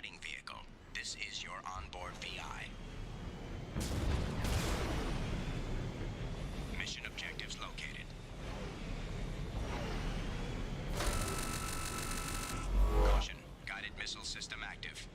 fighting vehicle. This is your onboard VI. Mission objectives located. Caution, guided missile system active.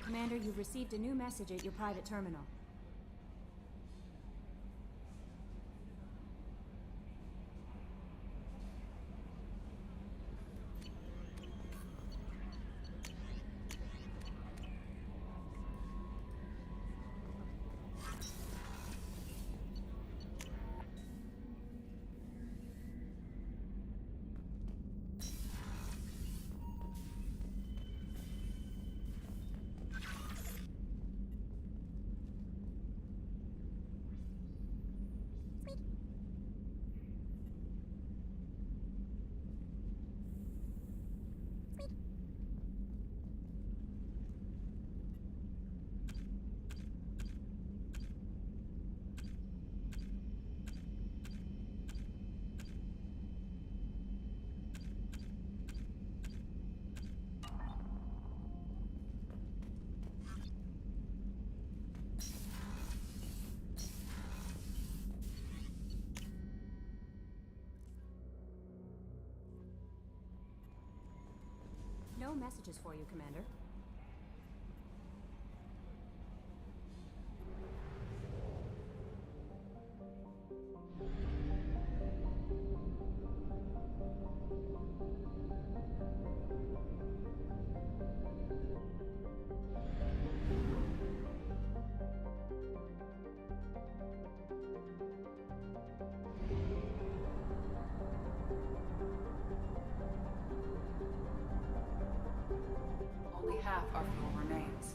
Commander, you've received a new message at your private terminal. No messages for you, Commander. Only half our fuel remains.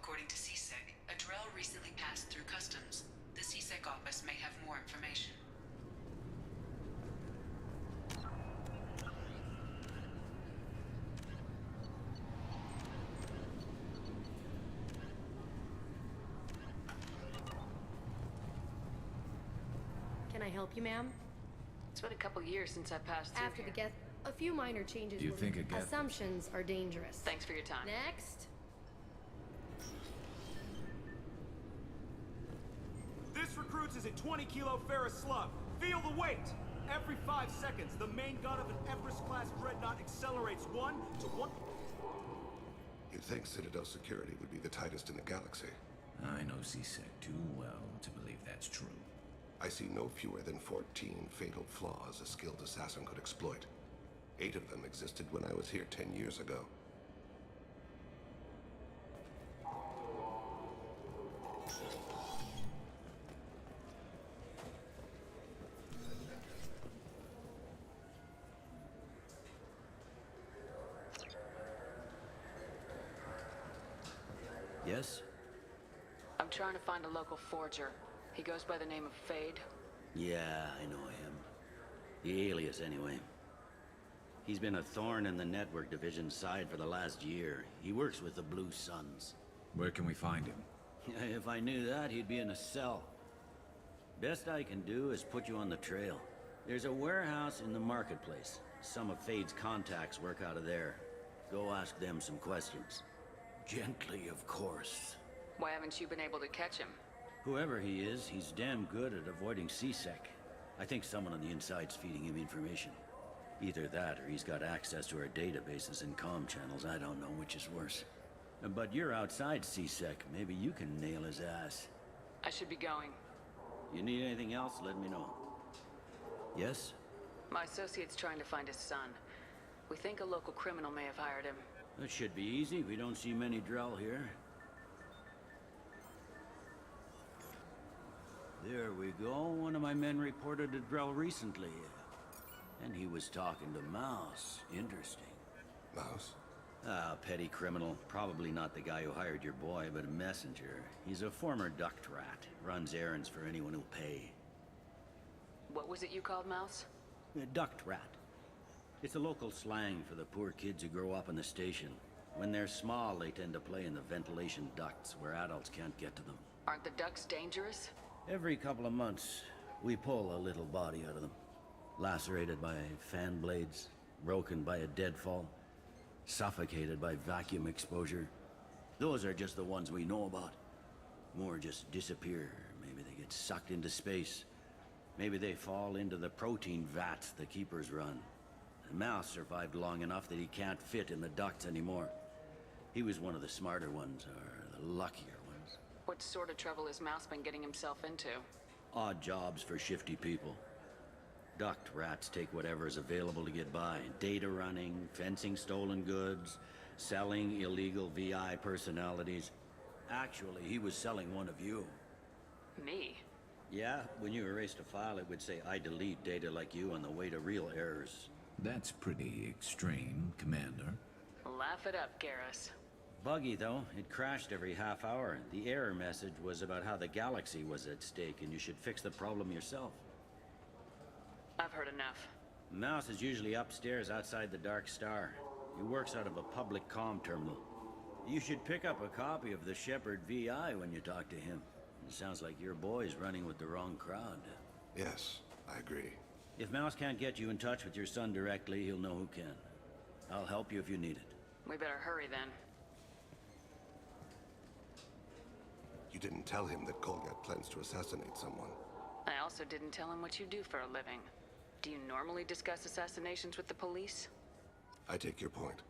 According to CSEC, a Drell recently passed through customs. The CSEC office may have more information. Can I help you, ma'am? It's been a couple years since I passed through After here. the get, a few minor changes. Do you think a get- Assumptions are dangerous. Thanks for your time. Next. This recruits is a 20-kilo ferrous slug. Feel the weight! Every 5 seconds, the main gun of an Everest-class dreadnought accelerates 1 to 1... You'd think Citadel security would be the tightest in the galaxy. I know CSEC too well to believe that's true. I see no fewer than 14 fatal flaws a skilled assassin could exploit. 8 of them existed when I was here 10 years ago. Yes? I'm trying to find a local forger. He goes by the name of Fade. Yeah, I know him. The alias, anyway. He's been a thorn in the network division's side for the last year. He works with the Blue Suns. Where can we find him? If I knew that, he'd be in a cell. Best I can do is put you on the trail. There's a warehouse in the marketplace. Some of Fade's contacts work out of there. Go ask them some questions. Gently, of course. Why haven't you been able to catch him? Whoever he is, he's damn good at avoiding CSEC. I think someone on the inside's feeding him information. Either that, or he's got access to our databases and comm channels. I don't know which is worse. But you're outside CSEC. Maybe you can nail his ass. I should be going. You need anything else, let me know. Yes? My associate's trying to find his son. We think a local criminal may have hired him. That should be easy. We don't see many Drell here. There we go. One of my men reported a Drell recently. And he was talking to Mouse. Interesting. Mouse? Petty criminal. Probably not the guy who hired your boy, but a messenger. He's a former duct rat. Runs errands for anyone who'll pay. What was it you called Mouse? A duct rat. It's a local slang for the poor kids who grow up in the station. When they're small, they tend to play in the ventilation ducts where adults can't get to them. Aren't the ducks dangerous? Every couple of months, we pull a little body out of them. Lacerated by fan blades, broken by a deadfall, suffocated by vacuum exposure. Those are just the ones we know about. More just disappear. Maybe they get sucked into space. Maybe they fall into the protein vats the keepers run. The Mouse survived long enough that he can't fit in the ducts anymore. He was one of the smarter ones, or the luckier ones. What sort of trouble has Mouse been getting himself into? Odd jobs for shifty people. Duct rats take whatever is available to get by. Data running, fencing stolen goods, selling illegal VI personalities. Actually, he was selling one of you. Me? Yeah, when you erased a file, it would say, I delete data like you on the way to real errors. That's pretty extreme, Commander. Laugh it up, Garrus. Buggy, though. It crashed every half hour. The error message was about how the galaxy was at stake, and you should fix the problem yourself. I've heard enough. Mouse is usually upstairs outside the Dark Star. He works out of a public comm terminal. You should pick up a copy of the Shepherd VI when you talk to him. It sounds like your boy's running with the wrong crowd. Yes, I agree. If Mouse can't get you in touch with your son directly, he'll know who can. I'll help you if you need it. We better hurry then. You didn't tell him that Kolgat plans to assassinate someone. I also didn't tell him what you do for a living. Do you normally discuss assassinations with the police? I take your point.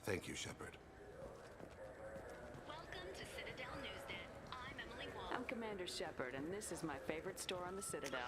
Thank you, Shepard. Welcome to Citadel Newsnet. I'm Emily Wall. I'm Commander Shepard, and this is my favorite store on the Citadel.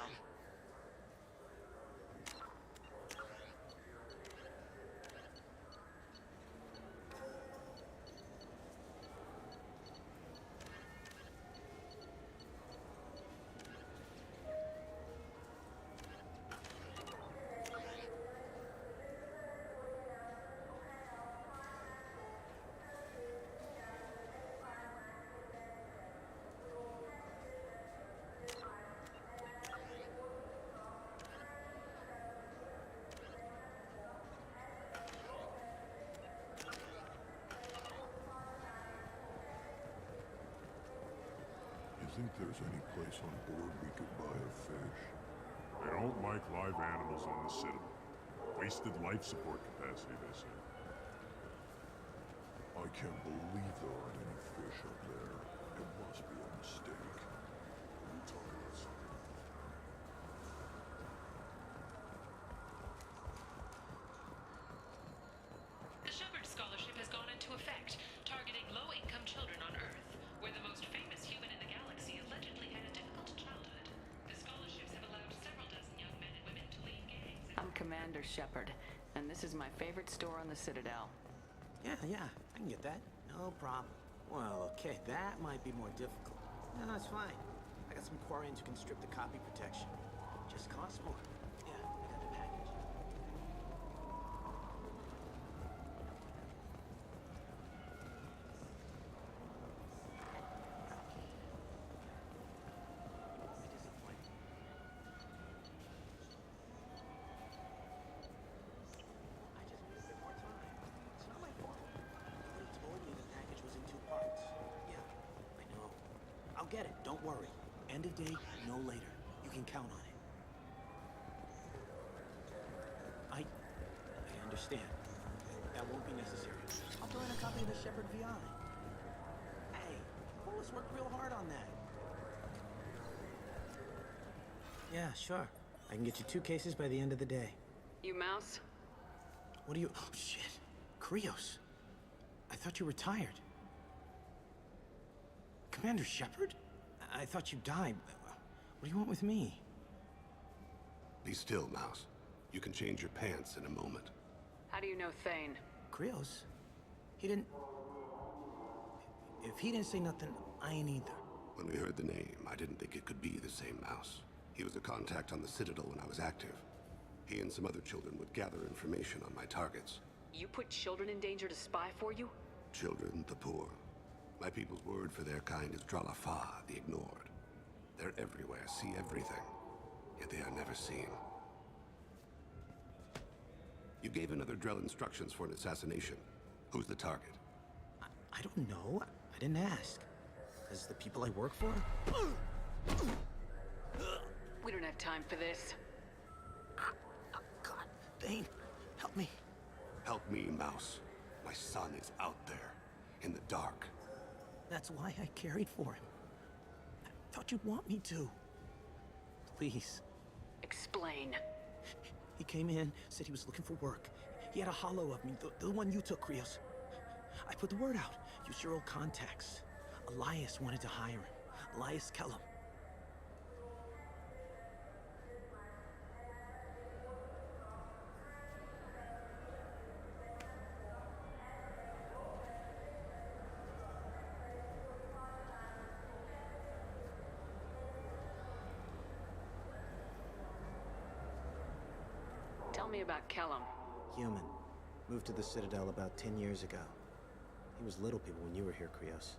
You think there's any place on board we could buy a fish? They don't like live animals on the Citadel. Wasted life support capacity, they say. I can't believe there aren't any fish up there. It must be a mistake. Are you talking about something? The Shepherd Scholarship has gone into effect, targeting low-income children on Earth, where the most famous human in the galaxy allegedly had a difficult childhood. The scholarships have allowed several dozen young men and women to lead gangs. I'm Commander Shepard, and this is my favorite store on the Citadel. Yeah, I can get that. No problem. Well, okay, that might be more difficult. No, it's fine. I got some Quarians who can strip the copy protection. Just costs more. Yeah, I got the package. I just need a bit more time. It's not my fault. Nobody told me the package was in 2 parts. Yeah, I know. I'll get it, don't worry. End of day, no later. You can count on it. I understand. That won't be necessary. I'll throw in a copy of the Shepherd VI. Hey, Polis worked real hard on that. Yeah, sure. I can get you 2 cases by the end of the day. You Mouse? What do you... Oh, shit. Krios. I thought you retired. Commander Shepard? I thought you died. What do you want with me? Be still, Mouse. You can change your pants in a moment. How do you know Thane? Krios? He didn't... If he didn't say nothing, I ain't either. When we heard the name, I didn't think it could be the same Mouse. He was a contact on the Citadel when I was active. He and some other children would gather information on my targets. You put children in danger to spy for you? Children, the poor. My people's word for their kind is Dralafa, the ignored. They're everywhere, see everything, yet they are never seen. You gave another Drell instructions for an assassination. Who's the target? I don't know. I didn't ask. Is the people I work for? We don't have time for this. God, Thane, help me. Help me, Mouse. My son is out there, in the dark. That's why I carried for him. I thought you'd want me to. Please. Explain. He came in, said he was looking for work. He had a hollow of me, the one you took, Krios. I put the word out. Use your old contacts. Elias wanted to hire him. Elias Kellum. Tell me about Kellum. Human. Moved to the Citadel about 10 years ago. He was little people when you were here, Krios.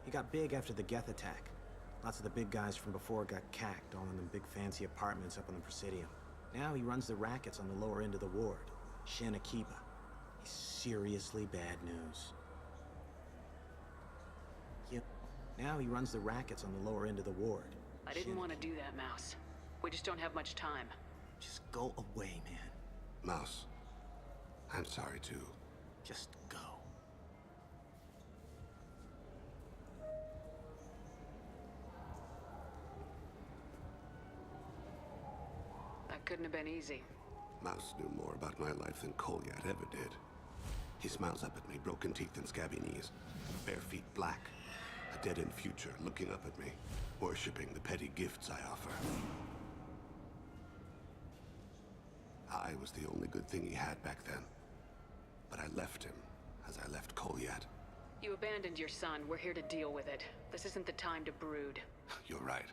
He got big after the Geth attack. Lots of the big guys from before got cacked, all in them big fancy apartments up on the Presidium. Now he runs the rackets on the lower end of the ward, Shin Akiba. He's seriously bad news. Now he runs the rackets on the lower end of the ward. I didn't want to do that, Mouse. We just don't have much time. Just go away, man. Mouse, I'm sorry too. Just go. That couldn't have been easy. Mouse knew more about my life than Kolyat ever did. He smiles up at me, broken teeth and scabby knees, bare feet black, a dead-end future looking up at me, worshipping the petty gifts I offer. I was the only good thing he had back then. But I left him, as I left Kolyat. You abandoned your son. We're here to deal with it. This isn't the time to brood. You're right.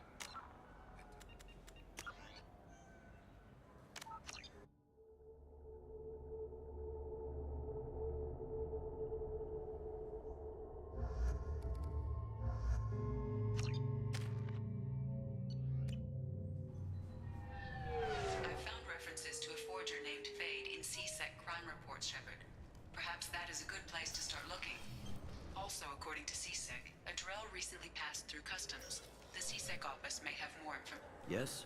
I've found references to a forger named Fade in C-Sec crime reports, Shepard. Perhaps that is a good place to start looking. Also, according to C-Sec, a Drell recently passed through customs. The C-Sec office may have more information. Yes?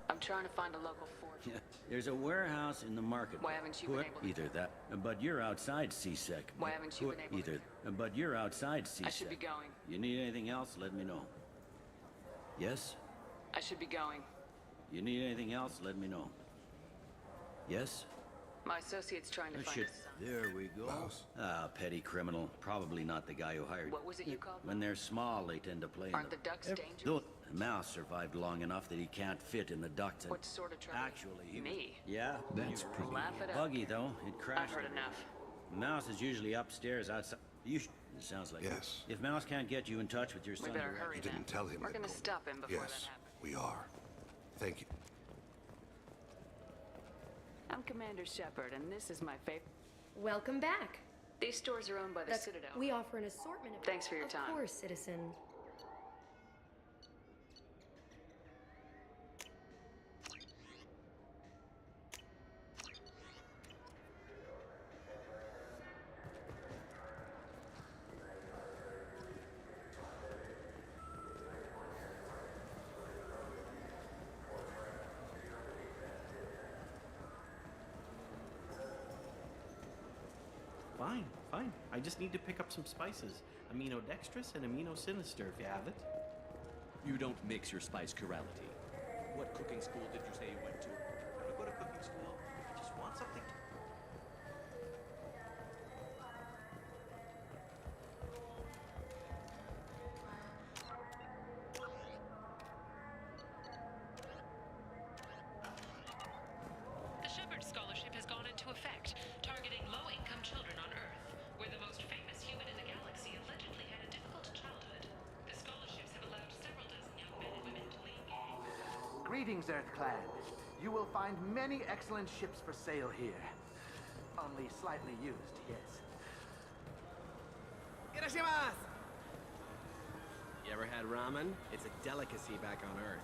I'm trying to find a local forger. Yeah. There's a warehouse in the market. Why haven't you been able to- Either that, but you're outside C-Sec. Why haven't you been able to- But you're outside C-Sec. I should be going. You need anything else, let me know. Yes? I should be going. You need anything else, let me know. Yes? My associate's trying to Oh, find shit. his son. There we go. Mouse. Ah, petty criminal. Probably not the guy who hired you. What was it you called When him? they're small, they tend to play in Aren't the ducks dangerous? Though, Mouse survived long enough that he can't fit in the ducts. and- What sort of trouble? Actually, he Me? Yeah. That's you- pretty. Laugh it up. Buggy, though. It crashed. I've heard enough. Mouse is usually upstairs outside. It sounds like Yes. If Mouse can't get you in touch with your We son better directly- hurry You then. didn't tell him We're that gonna Col- stop him before Yes, that happens. we are. Thank you. I'm Commander Shepard, and this is my favorite. Welcome back. These stores are owned by the That's- Citadel. We offer an assortment of... Thanks for your time. Of course, citizen. Fine, fine. I just need to pick up some spices. Amino dextrous and amino sinister, if you have it. You don't mix your spice chirality. What cooking school did you say you went to? I don't go to cooking school. I just want something to... The Shepard Scholarship has gone into effect, targeting low-income children on Earth, where the most famous human in the galaxy allegedly had a difficult childhood. The scholarships have allowed several dozen young men and women to leave. Greetings, Earth Clan. You will find many excellent ships for sale here. Only slightly used, yes. Irashimasu! You ever had ramen? It's a delicacy back on Earth.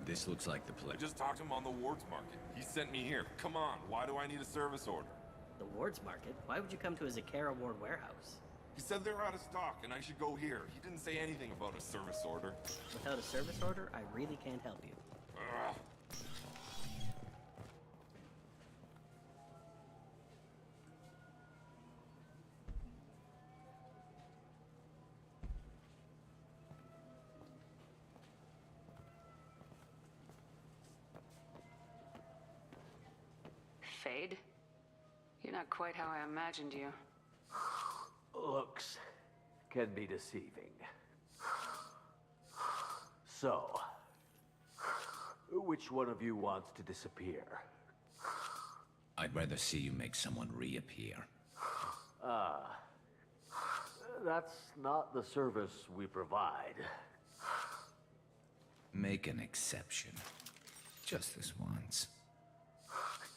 This looks like the I place. just talked to him on the Wards Market. He sent me here. Come on, why do I need a service order? The Wards Market? Why would you come to a Zakara Ward warehouse? He said they're out of stock and I should go here. He didn't say anything about a service order. Without a service order, I really can't help you. Ugh. Fade? You're not quite how I imagined you. Looks can be deceiving. So, which one of you wants to disappear? I'd rather see you make someone reappear. That's not the service we provide. Make an exception. Just this once.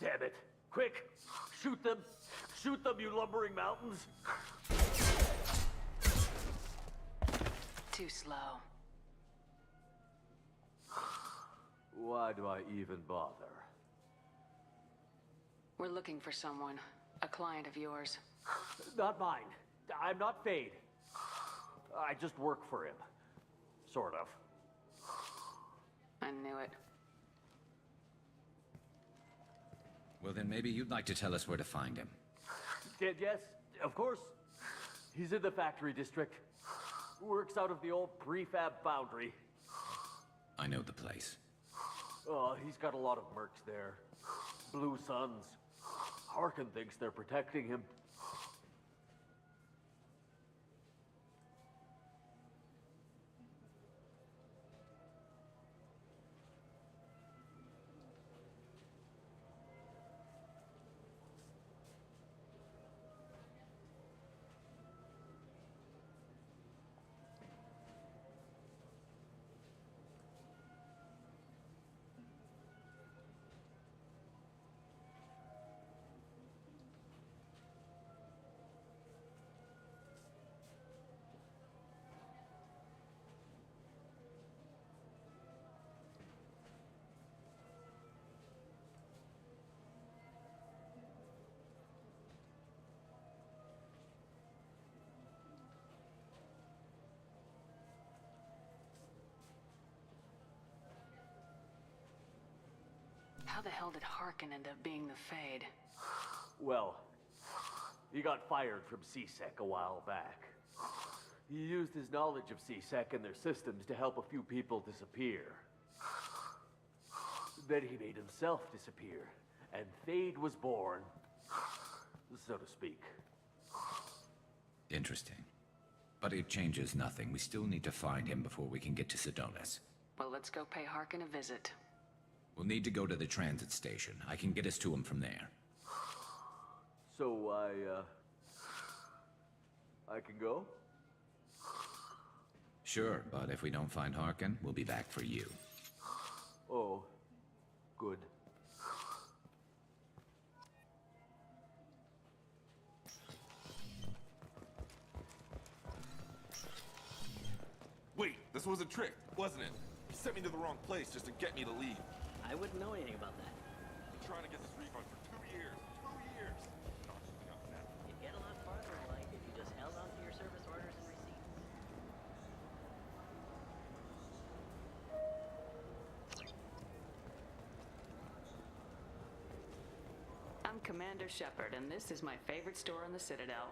Damn it. Quick! Shoot them! Shoot them, you lumbering mountains! Too slow. Why do I even bother? We're looking for someone. A client of yours. Not mine. I'm not Fade. I just work for him. Sort of. I knew it. Well, then maybe you'd like to tell us where to find him. Yes, of course. He's in the factory district. Works out of the old prefab foundry. I know the place. He's got a lot of mercs there. Blue Suns. Harkin thinks they're protecting him. How the hell did Harkin end up being the Fade? Well, he got fired from CSEC a while back. He used his knowledge of CSEC and their systems to help a few people disappear. Then he made himself disappear, and Fade was born, so to speak. Interesting. But it changes nothing. We still need to find him before we can get to Sedonis. Well, let's go pay Harkin a visit. We'll need to go to the transit station. I can get us to him from there. So I can go? Sure, but if we don't find Harkin, we'll be back for you. Oh, good. Wait, this was a trick, wasn't it? He sent me to the wrong place just to get me to leave. I wouldn't know anything about that. I've been trying to get this refund for 2 years. 2 years! Not enough now. You'd get a lot farther in life if you just held on to your service orders and receipts. I'm Commander Shepard, and this is my favorite store in the Citadel.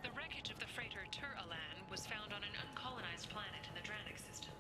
The wreckage of the freighter Tur-Alan was found on an uncolonized planet in the Dranik system.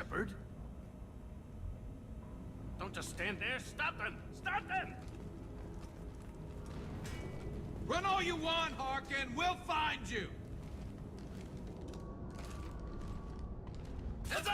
Shepard? Don't just stand there. Stop them! Stop them! Run all you want, Harkin. We'll find you. Let's go!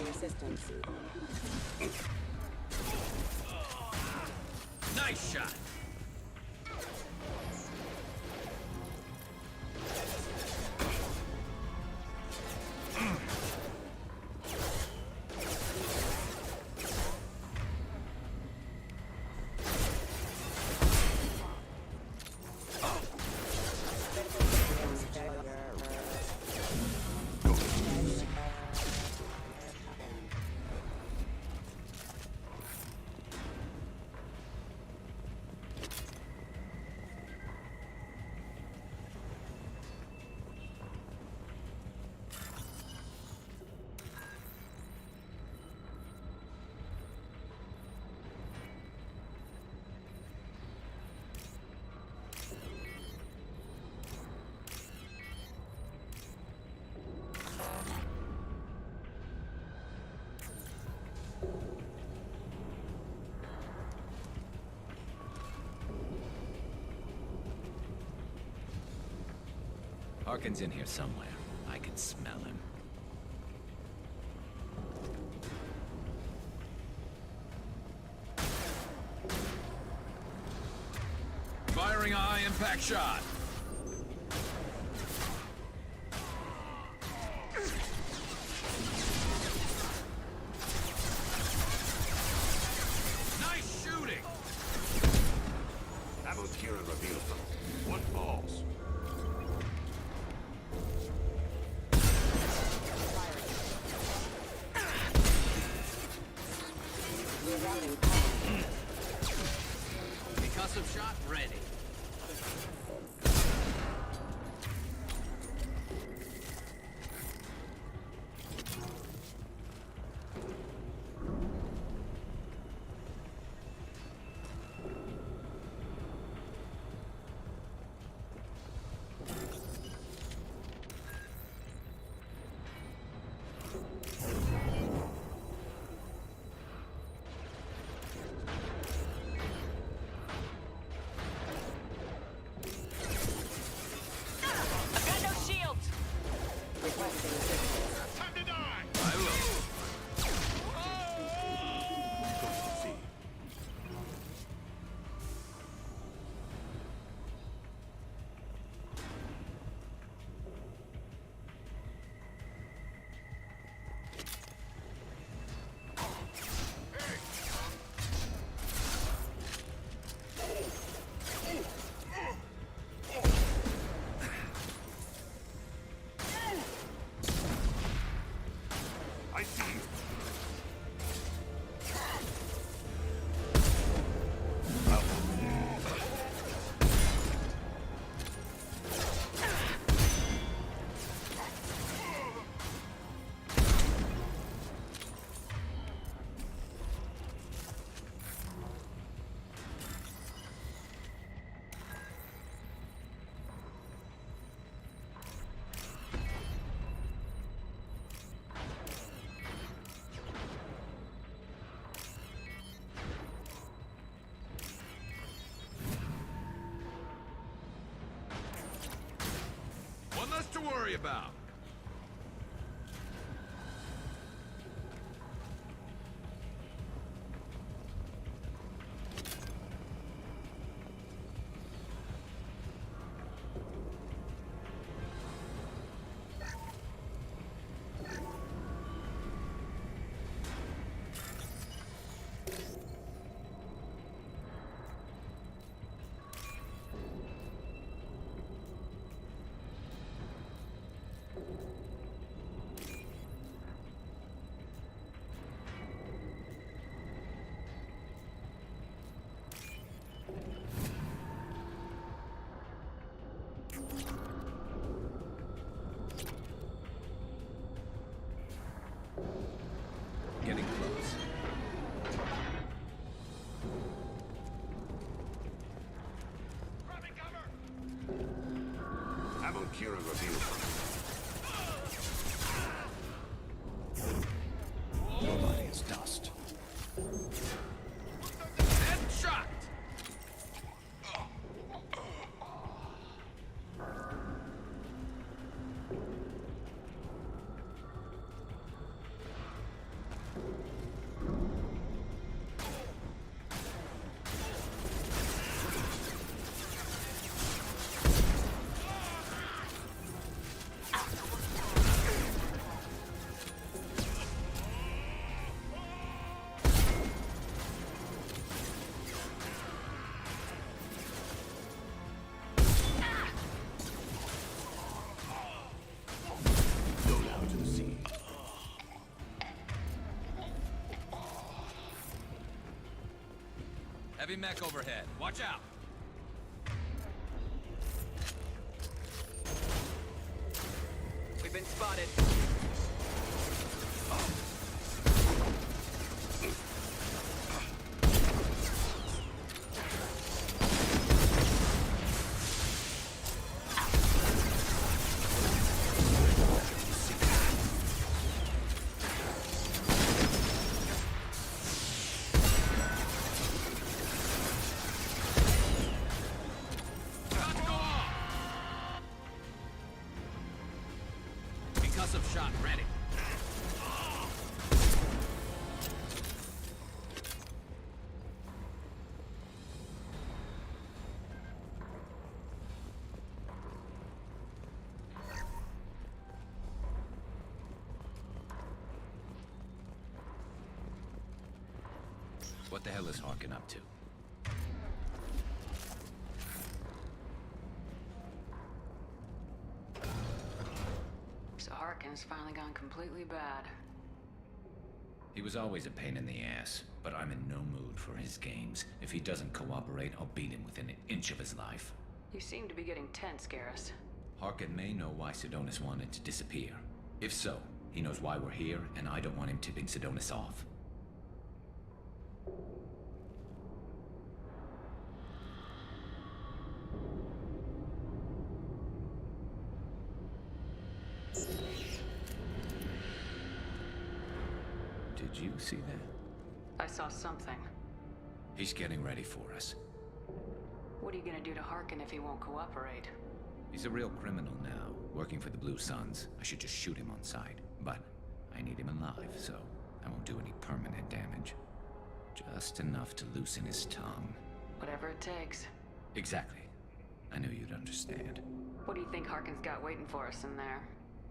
Assistance. Nice shot. Harkin's in here somewhere. I can smell him. Firing a high-impact shot. Nice shooting. Abu Kira reveals them. What balls? Concussive shot ready. us to worry about. Getting close. I'm on Kira review. Your body is dust. Headshot! Heavy mech overhead. Watch out! We've been spotted. Concussive shot ready. What the hell is Harkin up to? So Harkin's finally gone completely bad. He was always a pain in the ass, but I'm in no mood for his games. If he doesn't cooperate, I'll beat him within an inch of his life. You seem to be getting tense, Garrus. Harkin may know why Sidonis wanted to disappear. If so, he knows why we're here, and I don't want him tipping Sidonis off. Did you see that? I saw something. He's getting ready for us. What are you gonna do to Harkin if he won't cooperate? He's a real criminal now, working for the Blue Suns. I should just shoot him on sight, but I need him alive, so I won't do any permanent damage. Just enough to loosen his tongue. Whatever it takes. Exactly. I knew you'd understand. What do you think Harkin's got waiting for us in there?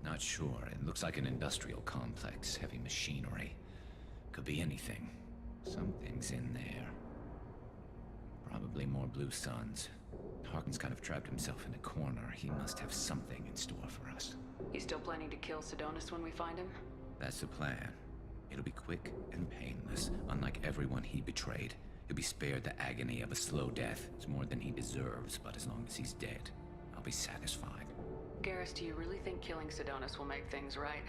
Not sure. It looks like an industrial complex, heavy machinery. Could be anything. Something's in there. Probably more Blue Suns. Harkin's kind of trapped himself in a corner. He must have something in store for us. You still planning to kill Sidonis when we find him? That's the plan. It'll be quick and painless, unlike everyone he betrayed. He'll be spared the agony of a slow death. It's more than he deserves, but as long as he's dead, I'll be satisfied. Garrus, do you really think killing Sidonis will make things right?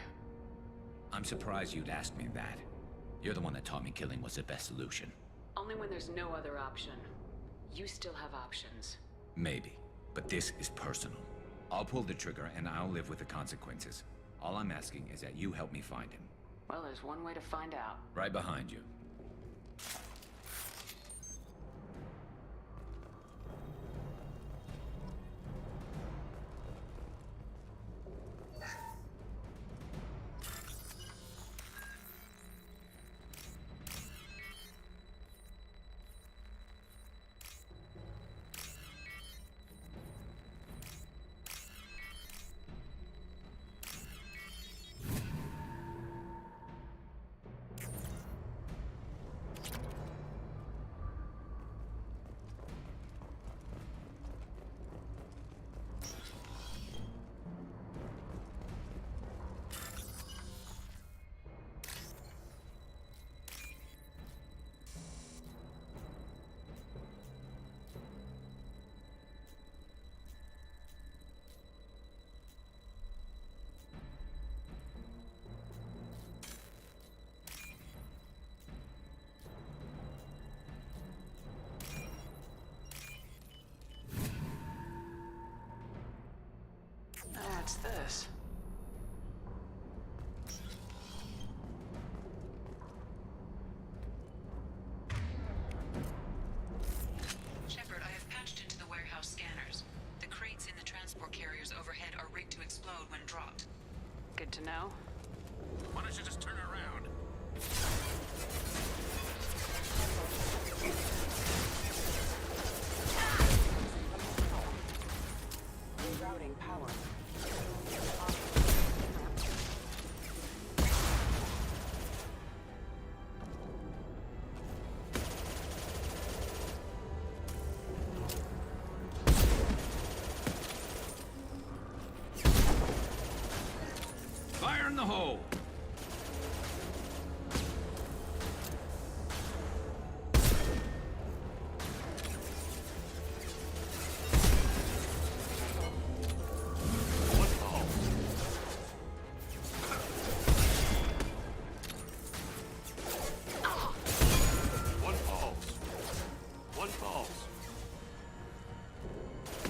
I'm surprised you'd ask me that. You're the one that taught me killing was the best solution. Only when there's no other option. You still have options. Maybe, but this is personal. I'll pull the trigger and I'll live with the consequences. All I'm asking is that you help me find him. Well, there's one way to find out. Right behind you. That's this. Shepard, I have patched into the warehouse scanners. The crates in the transport carriers overhead are rigged to explode when dropped. Good to know. Why don't you just turn around? Rerouting power. Fire in the hole!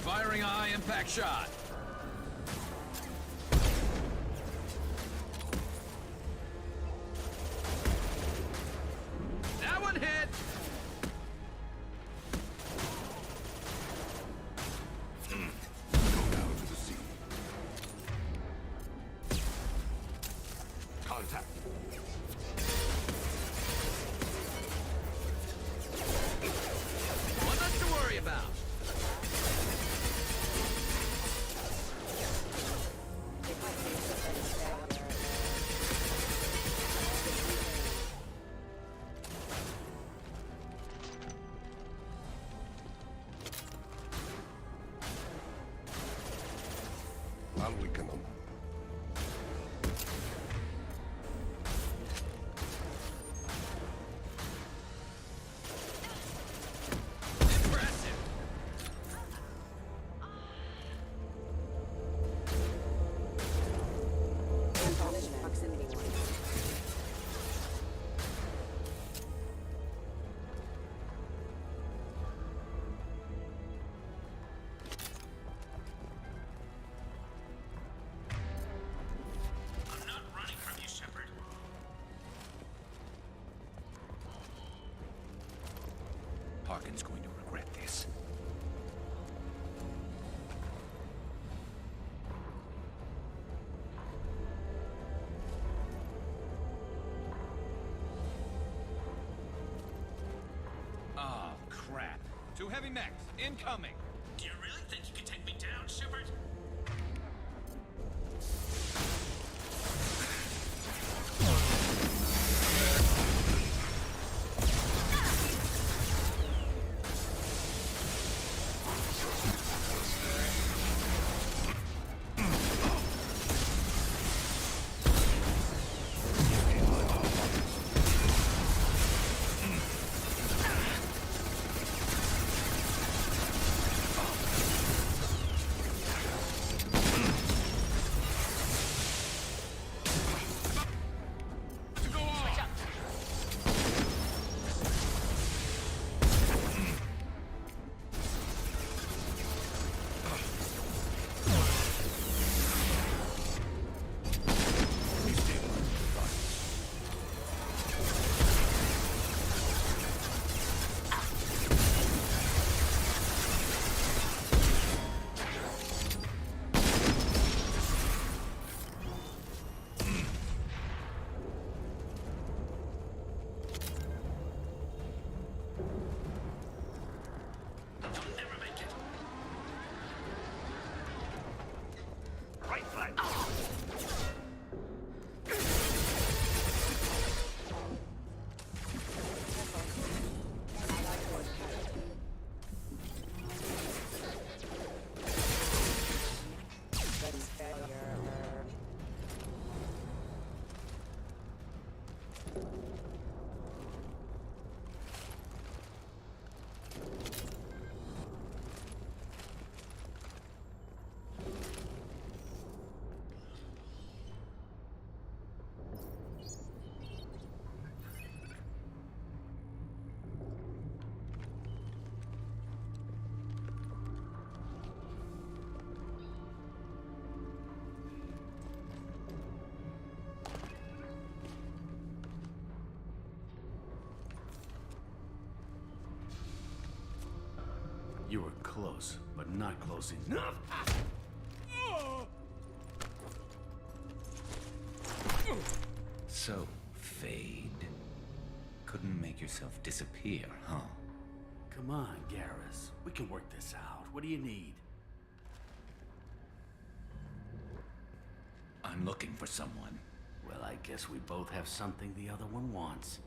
Firing a high-impact shot. That one hit! Go down to the sea. Contact. One less to worry about. I'll weaken them. Impressive. Proximity warning. I'm not running from you, Shepard. Harkin's going to regret this. Oh, crap. Two heavy mechs, incoming. Do you really think you can take me down, Shepard? close, but not close enough. So, Fade. Couldn't make yourself disappear, huh? Come on, Garrus. We can work this out. What do you need? I'm looking for someone. Well, I guess we both have something the other one wants.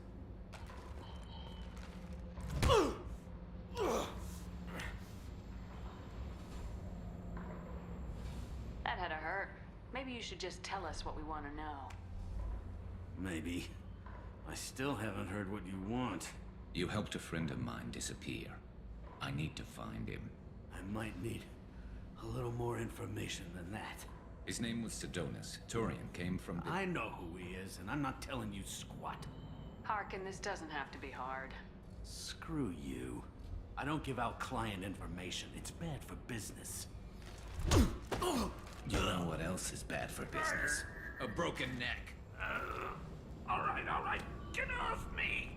That had to hurt. Maybe you should just tell us what we want to know. Maybe. I still haven't heard what you want. You helped a friend of mine disappear. I need to find him. I might need a little more information than that. His name was Sidonus. Turian came from the... I know who he is, and I'm not telling you squat. Harkin, this doesn't have to be hard. Screw you. I don't give out client information. It's bad for business. You know what else is bad for business? A broken neck. All right. Get off me!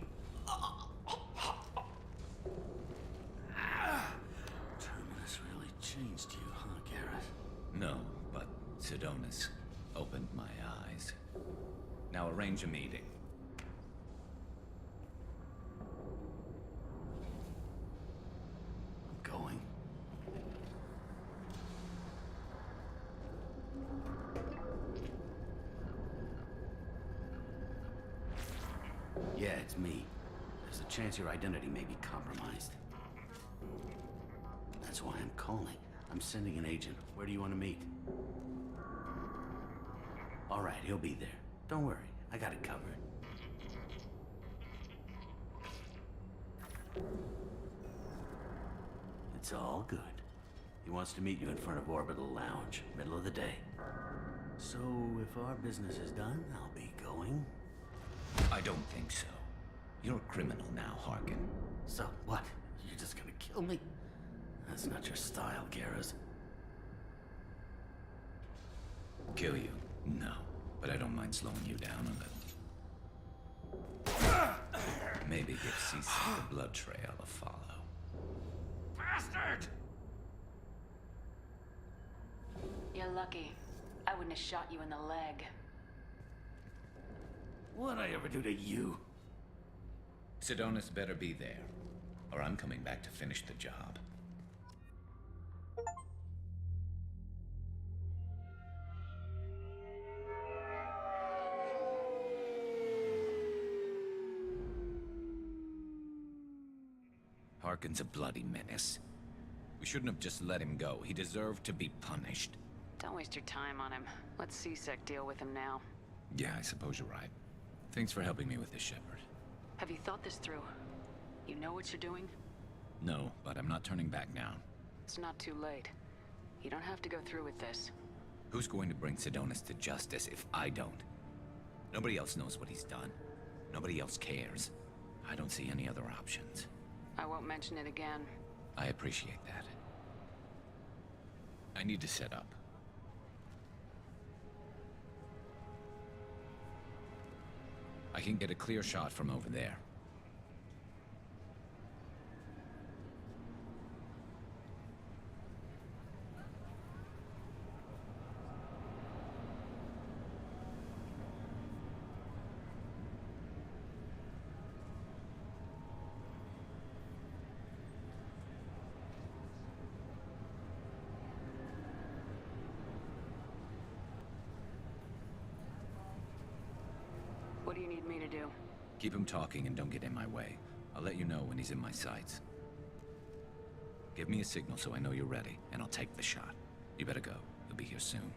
Terminus really changed you, huh, Garrett? No, but Sidonus opened my eyes. Now arrange a meeting. I'm going. Yeah, it's me. There's a chance your identity may be compromised. That's why I'm calling. I'm sending an agent. Where do you want to meet? All right, he'll be there. Don't worry, I got it covered. It's all good. He wants to meet you in front of Orbital Lounge, middle of the day. So, if our business is done, I'll be going. I don't think so. You're a criminal now, Harkin. So, what? You're just gonna kill me? That's not your style, Garrus. Kill you? No. But I don't mind slowing you down a little. Maybe give CC the blood trail a follow. Bastard! You're lucky. I wouldn't have shot you in the leg. What'd I ever do to you? Sidonus better be there, or I'm coming back to finish the job. Harkin's a bloody menace. We shouldn't have just let him go. He deserved to be punished. Don't waste your time on him. Let CSEC deal with him now. Yeah, I suppose you're right. Thanks for helping me with this, Shepard. Have you thought this through? You know what you're doing? No, but I'm not turning back now. It's not too late. You don't have to go through with this. Who's going to bring Sidonus to justice if I don't? Nobody else knows what he's done. Nobody else cares. I don't see any other options. I won't mention it again. I appreciate that. I need to set up. I can get a clear shot from over there. What do you need me to do? Keep him talking and don't get in my way. I'll let you know when he's in my sights. Give me a signal so I know you're ready, and I'll take the shot. You better go. He'll be here soon.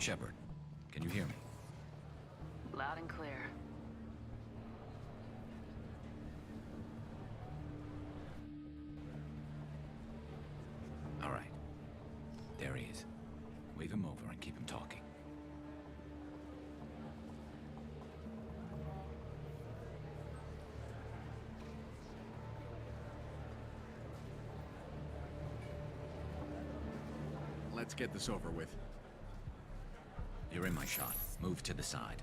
Shepard, can you hear me? Loud and clear. All right. There he is. Wave him over and keep him talking. Let's get this over with. You're in my shot. Move to the side.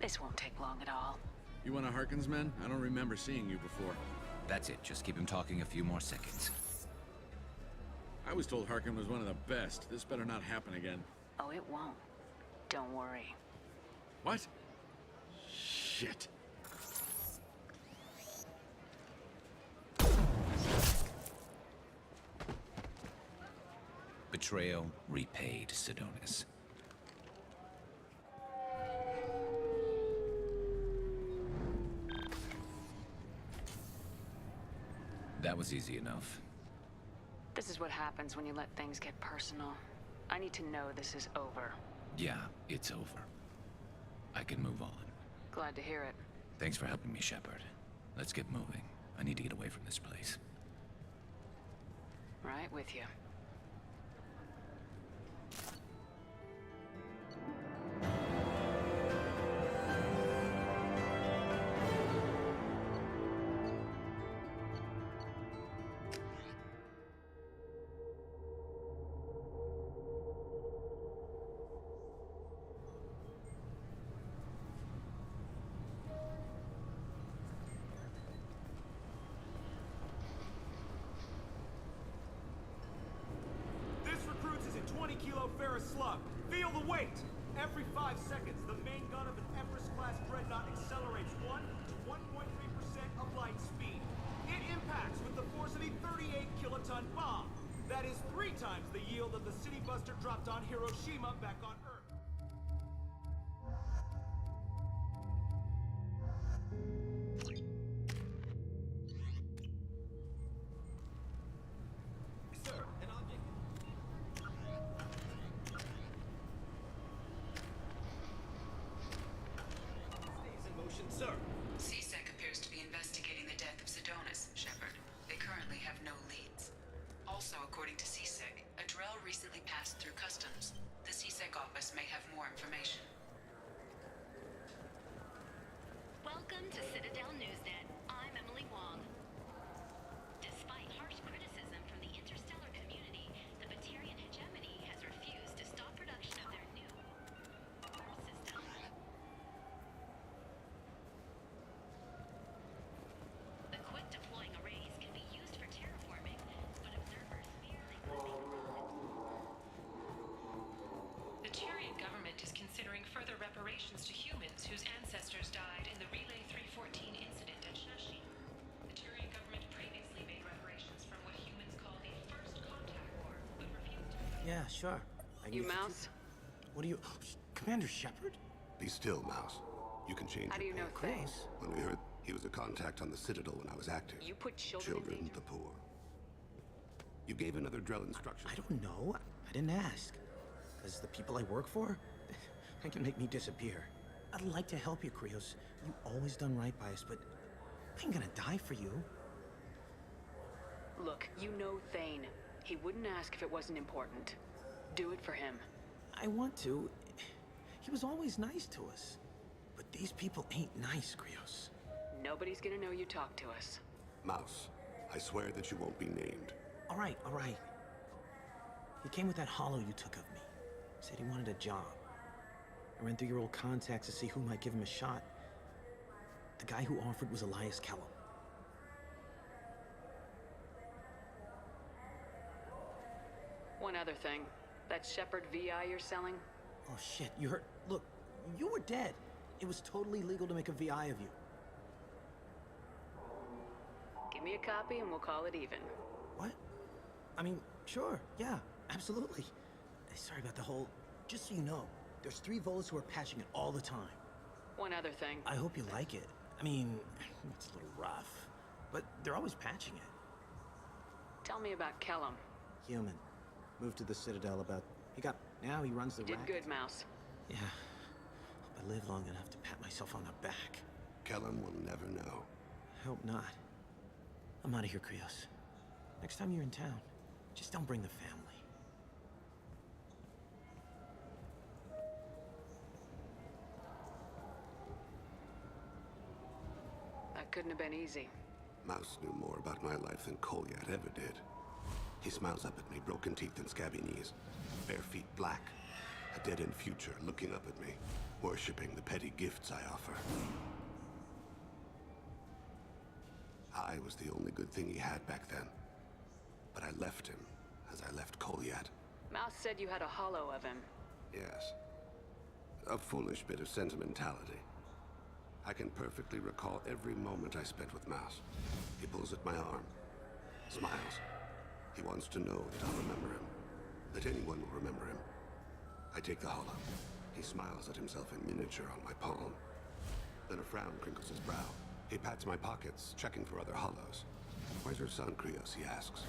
This won't take long at all. You one of Harkin's men? I don't remember seeing you before. That's it. Just keep him talking a few more seconds. I was told Harkin was one of the best. This better not happen again. Oh, it won't. Don't worry. What? Shit. Betrayal repaid, Sidonis. That was easy enough. This is what happens when you let things get personal. I need to know this is over. Yeah, it's over. I can move on. Glad to hear it. Thanks for helping me, Shepard. Let's get moving. I need to get away from this place. Right with you. This recruits is a 20-kilo ferrous slug. Feel the weight! Every 5 seconds, the main gun of an Everest-class dreadnought accelerates 1 to 1.3% of light speed. It impacts with the force of a 38-kiloton bomb. That is 3 times the yield of the city buster dropped on Hiroshima back on Earth. Sir, an object. Stays in motion, sir. CSEC appears to be investigating the death of Sidonis, Shepard. They currently have no leads. Also, according to CSEC, a Drell recently passed through customs. The CSEC office may have more information. Welcome to Citadel Newsnet. I'm Emily Wong. Despite harsh criticism from the interstellar community, the Batarian hegemony has refused to stop production of their new system. The quick-deploying arrays can be used for terraforming, but observers fear they could make The Turian government is considering further reparations to humans whose ancestors died in the Relay 314 incident at Shashi. The Turian government previously made reparations from what humans call the First Contact War, but refused to pay. Yeah, sure. You mouse? What are you... Commander Shepard? Be still, Mouse. You can change How do you your know name. Thane? When we heard he was a contact on the Citadel when I was active. You put children in danger? the poor. You gave another Drell instruction. I don't know. I didn't ask. Because the people I work for, they can make me disappear. I'd like to help you, Krios. You always done right by us, but I ain't gonna die for you. Look, you know Thane. He wouldn't ask if it wasn't important. Do it for him. I want to. He was always nice to us. But these people ain't nice, Krios. Nobody's gonna know you talked to us. Mouse, I swear that you won't be named. All right, all right. He came with that hollow you took of me. Said he wanted a job. I ran through your old contacts to see who might give him a shot. The guy who offered was Elias Kellum. One other thing. That Shepard VI you're selling? Oh shit, you heard? Look, you were dead. It was totally legal to make a VI of you. Give me a copy and we'll call it even. What? I mean, sure, yeah, absolutely. Sorry about the whole... Just so you know, there's 3 Volus who are patching it all the time. One other thing. I hope you like it. I mean, it's a little rough, but they're always patching it. Tell me about Kellum. Human. Moved to the Citadel about... Now he runs the Did racket. good, Mouse. Yeah. Hope I live long enough to pat myself on the back. Kellum will never know. I hope not. I'm out of here, Krios. Next time you're in town, just don't bring the family. That couldn't have been easy. Mouse knew more about my life than Kolyat ever did. He smiles up at me, broken teeth and scabby knees. Bare feet black. A dead-end future looking up at me, worshipping the petty gifts I offer. I was the only good thing he had back then. But I left him, as I left Kolyat. Mouse said you had a hollow of him. Yes. A foolish bit of sentimentality. I can perfectly recall every moment I spent with Mouse. He pulls at my arm, smiles. He wants to know that I'll remember him, that anyone will remember him. I take the hollow. He smiles at himself in miniature on my palm. Then a frown crinkles his brow. He pats my pockets, checking for other hollows. Where's your son, Krios? He asks.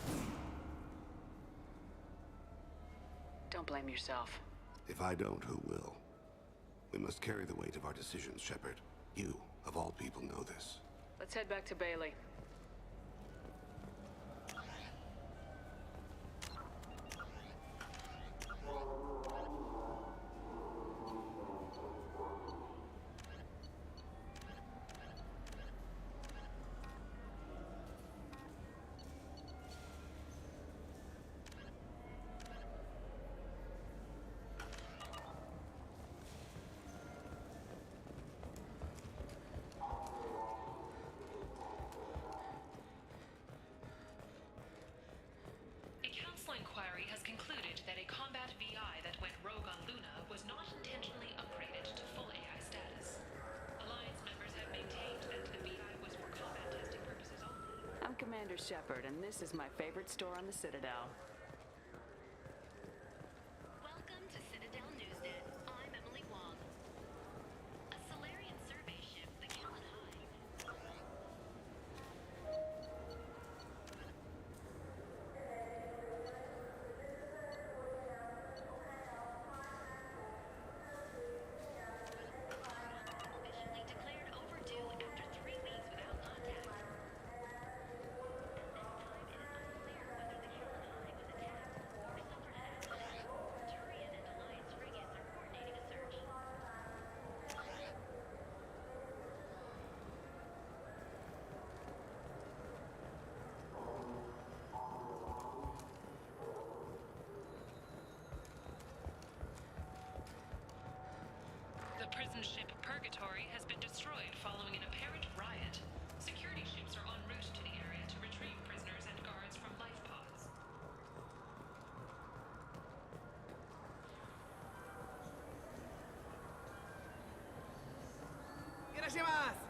Don't blame yourself. If I don't, who will? We must carry the weight of our decisions, Shepard. You, of all people, know this. Let's head back to Bailey. Inquiry has concluded that a combat VI that went rogue on Luna was not intentionally upgraded to full AI status. Alliance members have maintained that the VI was for combat testing purposes only. I'm Commander Shepard, and this is my favorite store on the Citadel. Welcome to Citadel Newsnet. I'm Emily Wong. A Solarian survey ship, the Kellan High. Officially declared overdue after 3 weeks without contact. At this time, it is unclear whether the Kellan High was attacked or suffered an accident. Turian and Alliance frigates are coordinating a search. The prison ship Purgatory has been destroyed following an apparent riot. Security ships are en route to the area to retrieve prisoners and guards from life pods. Irashimasu!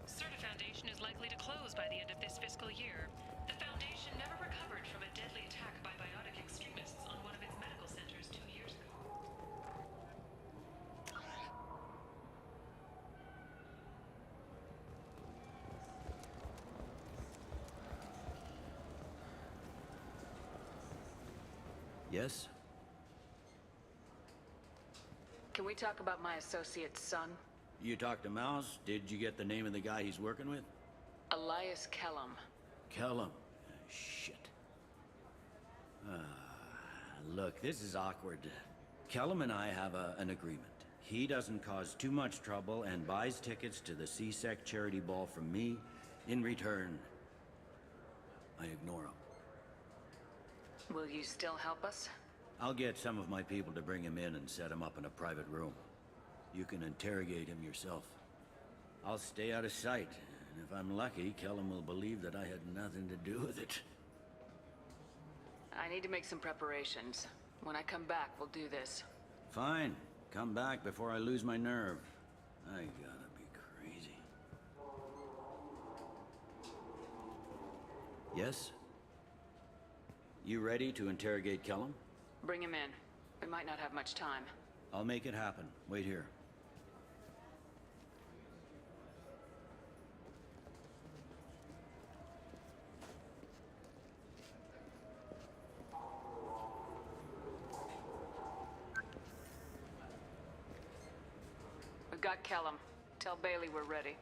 Certa Foundation is likely to close by the end of this fiscal year. The Foundation never recovered from a deadly attack by biotic extremists on one of its medical centers 2 years ago. Yes? Can we talk about my associate's son? You talked to Mouse? Did you get the name of the guy he's working with? Elias Kellum. Kellum. Shit. Look, this is awkward. Kellum and I have an agreement. He doesn't cause too much trouble and buys tickets to the CSEC charity ball from me. In return, I ignore him. Will you still help us? I'll get some of my people to bring him in and set him up in a private room. You can interrogate him yourself. I'll stay out of sight, and if I'm lucky, Kellum will believe that I had nothing to do with it. I need to make some preparations. When I come back, we'll do this. Fine. Come back before I lose my nerve. I gotta be crazy. Yes? You ready to interrogate Kellum? Bring him in. We might not have much time. I'll make it happen. Wait here. We've got Kellum. Tell Bailey we're ready.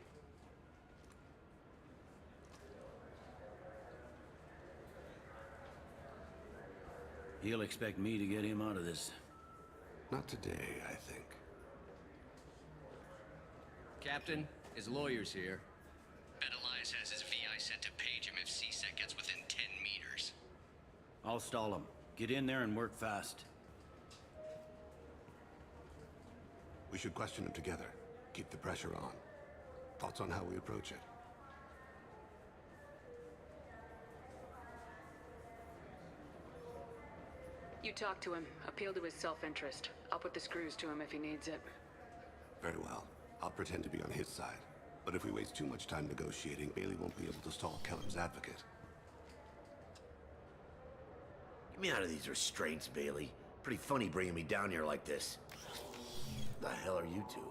He'll expect me to get him out of this. Not today, I think. Captain, his lawyer's here. Bet Elias has his VI set to page him if CSEC gets within 10 meters. I'll stall him. Get in there and work fast. We should question him together. Keep the pressure on. Thoughts on how we approach it? You talk to him. Appeal to his self-interest. I'll put the screws to him if he needs it. Very well. I'll pretend to be on his side. But if we waste too much time negotiating, Bailey won't be able to stall Kellum's advocate. Get me out of these restraints, Bailey. Pretty funny bringing me down here like this. The hell are you two?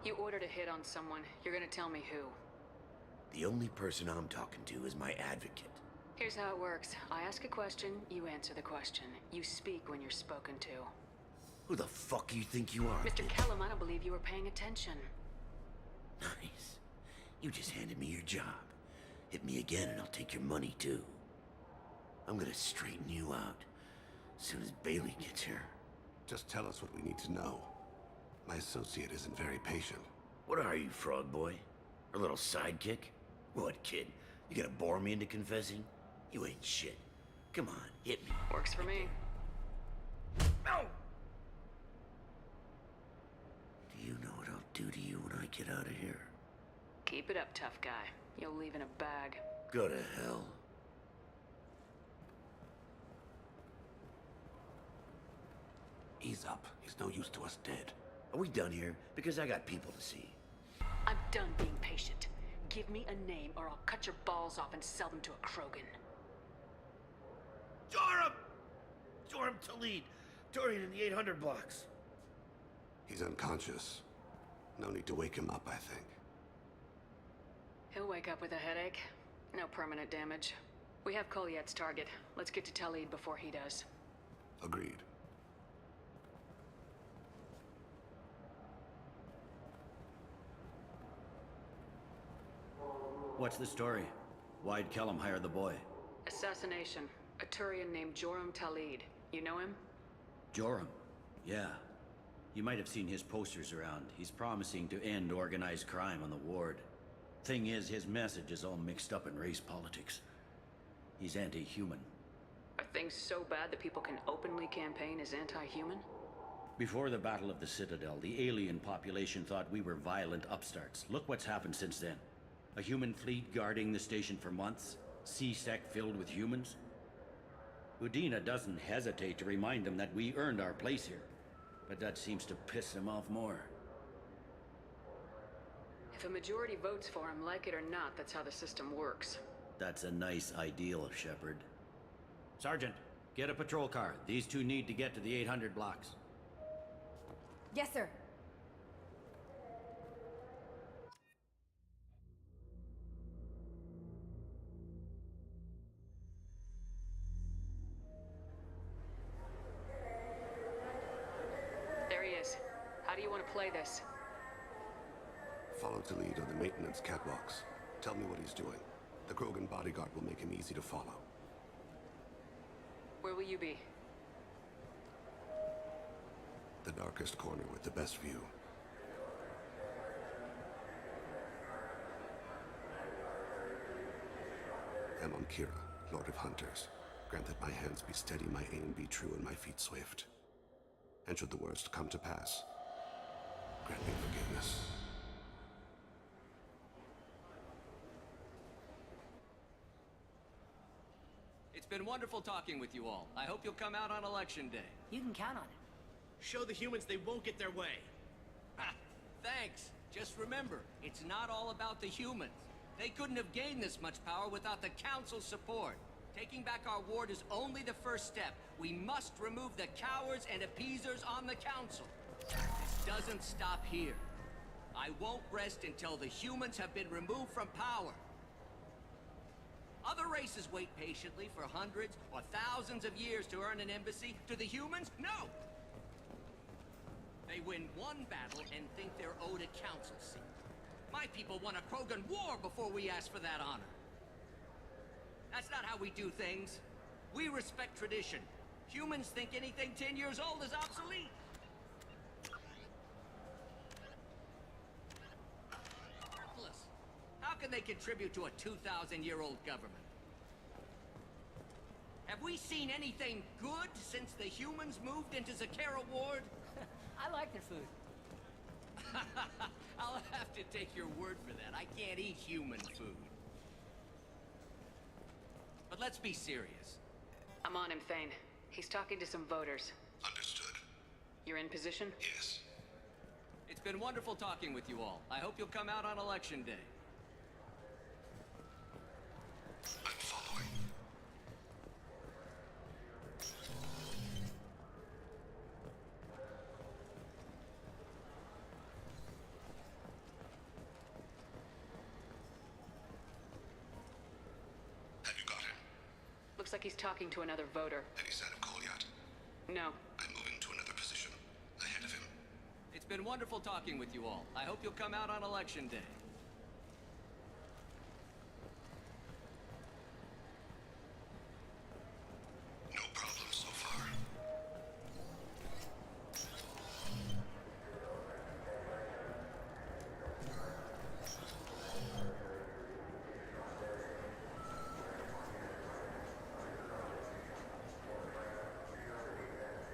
You ordered a hit on someone. You're gonna tell me who. The only person I'm talking to is my advocate. Here's how it works. I ask a question, you answer the question. You speak when you're spoken to. Who the fuck you think you are? Mr. Kellum, I don't believe you were paying attention. Nice. You just handed me your job. Hit me again and I'll take your money too. I'm gonna straighten you out as soon as Bailey gets here. Just tell us what we need to know. My associate isn't very patient. What are you, frog boy? Our little sidekick? What, kid? You gonna bore me into confessing? You ain't shit. Come on, hit me. Works for me. No! Do you know what I'll do to you when I get out of here? Keep it up, tough guy. You'll leave in a bag. Go to hell. Ease up. He's no use to us dead. Are we done here? Because I got people to see. I'm done being patient. Give me a name or I'll cut your balls off and sell them to a Krogan. Joram! Joram Talid. Dorian in the 800 blocks. He's unconscious. No need to wake him up, I think. He'll wake up with a headache. No permanent damage. We have Kolyet's target. Let's get to Talid before he does. Agreed. What's the story? Why'd Kellum hire the boy? Assassination. A Turian named Joram Talid. You know him? Joram? Yeah. You might have seen his posters around. He's promising to end organized crime on the ward. Thing is, his message is all mixed up in race politics. He's anti-human. Are things so bad that people can openly campaign as anti-human? Before the Battle of the Citadel, the alien population thought we were violent upstarts. Look what's happened since then. A human fleet guarding the station for months? CSEC filled with humans? Udina doesn't hesitate to remind them that we earned our place here. But that seems to piss him off more. If a majority votes for him, like it or not, that's how the system works. That's a nice ideal, Shepard. Sergeant, get a patrol car. These two need to get to the 800 blocks. Yes, sir. There he is. How do you want to play this? Follow to lead on the maintenance catwalks. Tell me what he's doing. The Krogan bodyguard will make him easy to follow. Where will you be? The darkest corner with the best view. I'm on Kira, Lord of Hunters. Grant that my hands be steady, my aim be true, and my feet swift. And should the worst come to pass, grant me forgiveness. It's been wonderful talking with you all. I hope you'll come out on Election Day. You can count on it. Show the humans they won't get their way. Ha! Thanks. Just remember, it's not all about the humans. They couldn't have gained this much power without the Council's support. Taking back our ward is only the first step. We must remove the cowards and appeasers on the Council. This doesn't stop here. I won't rest until the humans have been removed from power. Other races wait patiently for hundreds or thousands of years to earn an embassy. Do the humans? No! They win one battle and think they're owed a council seat. My people won a Krogan war before we asked for that honor. That's not how we do things. We respect tradition. Humans think anything 10 years old is obsolete. Worthless. How can they contribute to a 2,000-year-old government? Have we seen anything good since the humans moved into Zakera Ward? I like their food. I'll have to take your word for that. I can't eat human food. But let's be serious. I'm on him, Thane. He's talking to some voters. Understood. You're in position? Yes. It's been wonderful talking with you all. I hope you'll come out on Election Day. I'm following. Have you got him? Looks like he's talking to another voter. Any sign of Kolyat? No. I'm moving to another position. Ahead of him. It's been wonderful talking with you all. I hope you'll come out on Election Day. No problem so far.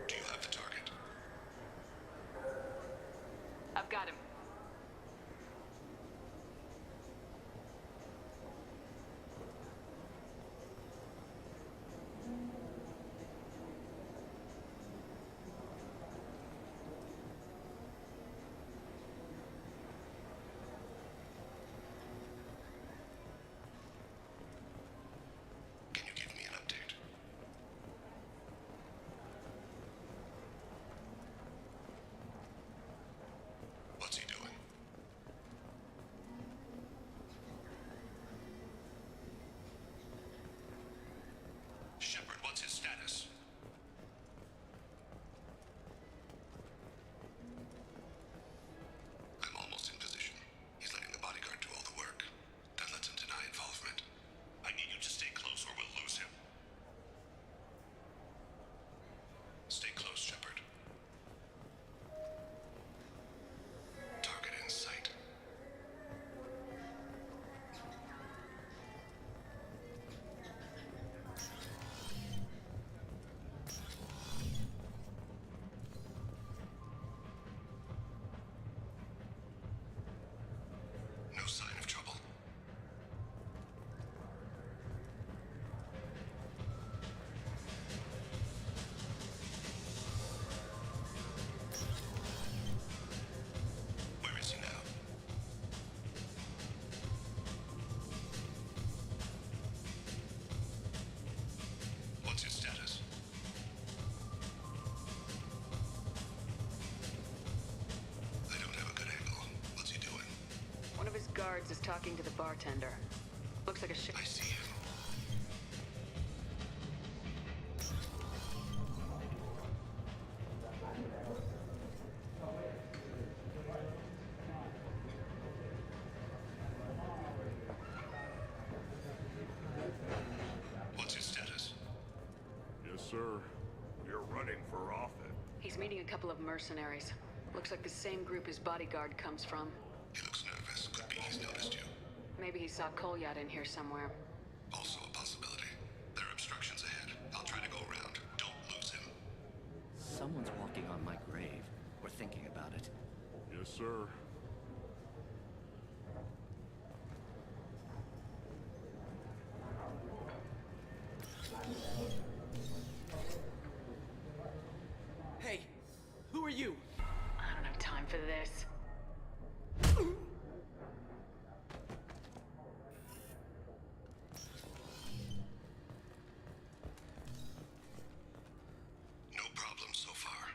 Do you have the target? I've got him. Can you give me an update? What's he doing? Shepard, what's his status? I'm almost in position. He's letting the bodyguard do all the work. That lets him deny involvement. I need you to stay close or we'll lose him. Stay close, Shepard. Target in sight. No sign of trouble. Where is he now? What's his status? I don't have a good angle. What's he doing? One of his guards is talking to the bartender. Looks like a ship. I see him. What's his status? Yes, sir. You're running for office. He's meeting a couple of mercenaries. Looks like the same group his bodyguard comes from. He looks nervous. Could be he's noticed you. Maybe he saw Kolyat in here somewhere. Also a possibility. There are obstructions ahead. I'll try to go around. Don't lose him. Someone's walking on my grave, or thinking about it. Yes, sir. Hey, who are you? I don't have time for this. No problem so far.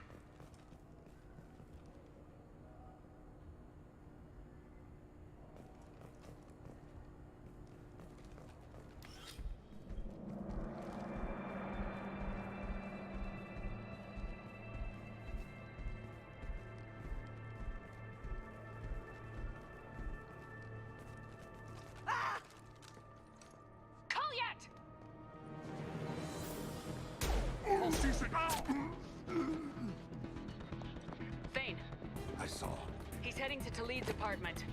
Thane, I saw. he's heading to Talid's apartment.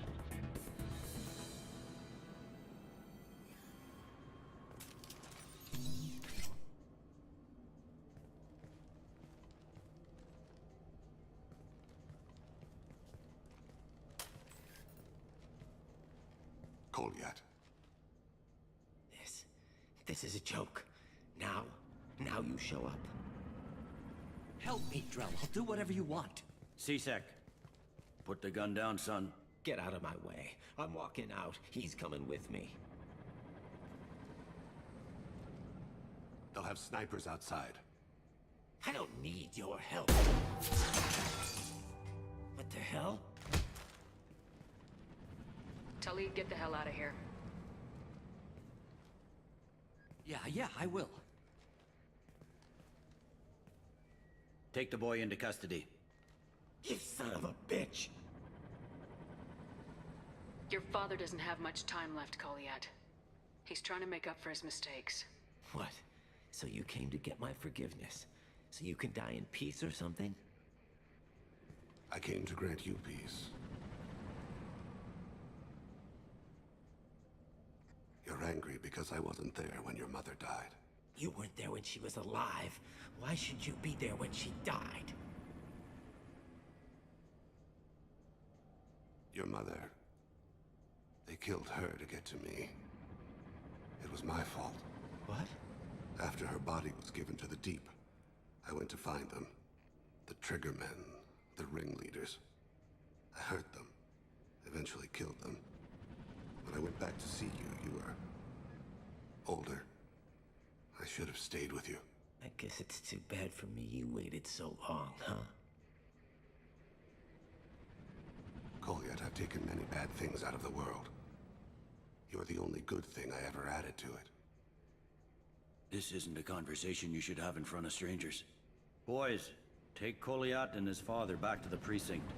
Kolyat. This is a joke. Now you show up. Help me, Drell. I'll do whatever you want. C-Sec, put the gun down, son. Get out of my way. I'm walking out. He's coming with me. They'll have snipers outside. I don't need your help. What the hell? Talid, get the hell out of here. Yeah, I will. Take the boy into custody. You son of a bitch! Your father doesn't have much time left, Kolyat. He's trying to make up for his mistakes. What? So you came to get my forgiveness? So you can die in peace or something? I came to grant you peace. You're angry because I wasn't there when your mother died. You weren't there when she was alive. Why should you be there when she died? Your mother... They killed her to get to me. It was my fault. What? After her body was given to the Deep, I went to find them. The Triggermen, the ringleaders. I hurt them. Eventually killed them. When I went back to see you, you were... older. I should have stayed with you. I guess it's too bad for me you waited so long, huh? Kolyat, I've taken many bad things out of the world. You're the only good thing I ever added to it. This isn't a conversation you should have in front of strangers. Boys, take Kolyat and his father back to the precinct.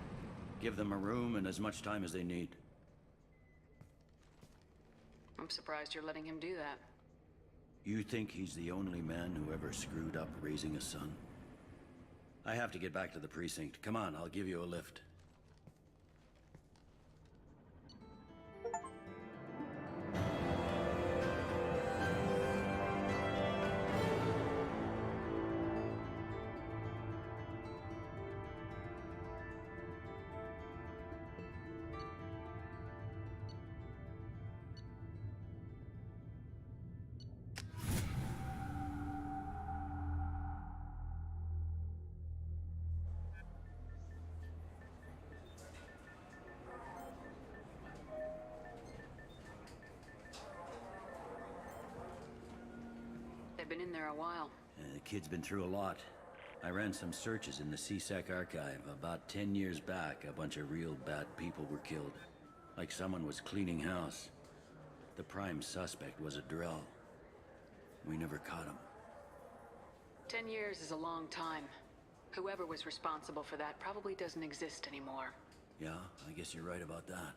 Give them a room and as much time as they need. I'm surprised you're letting him do that. You think he's the only man who ever screwed up raising a son? I have to get back to the precinct. Come on, I'll give you a lift. They've been in there a while. The kid's been through a lot. I ran some searches in the C-Sec archive. About 10 years back, a bunch of real bad people were killed. Like someone was cleaning house. The prime suspect was a Drell. We never caught him. 10 years is a long time. Whoever was responsible for that probably doesn't exist anymore. Yeah, I guess you're right about that.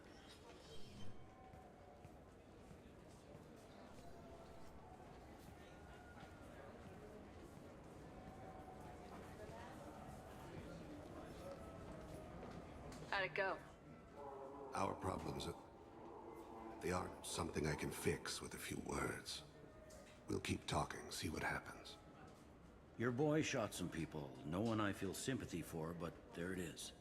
How'd it go? Our problems are... they aren't something I can fix with a few words. We'll keep talking, see what happens. Your boy shot some people. No one I feel sympathy for, but there it is.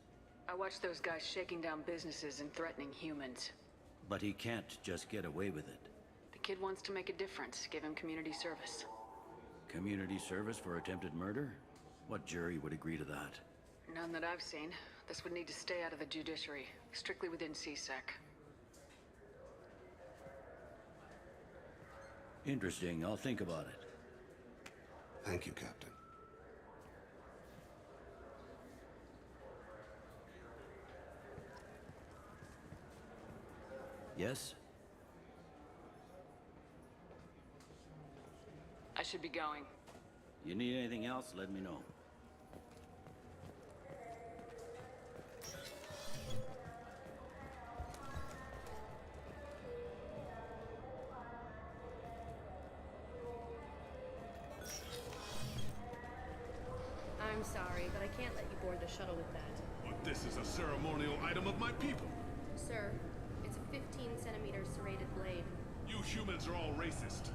I watched those guys shaking down businesses and threatening humans. But he can't just get away with it. The kid wants to make a difference. Give him community service. Community service for attempted murder? What jury would agree to that? None that I've seen. This would need to stay out of the judiciary, strictly within C-Sec. Interesting. I'll think about it. Thank you, Captain. Yes? I should be going. You need anything else, let me know. I'm sorry, but I can't let you board the shuttle with that. But this is a ceremonial item of my people. Sir, it's a 15-centimeter serrated blade. You humans are all racist.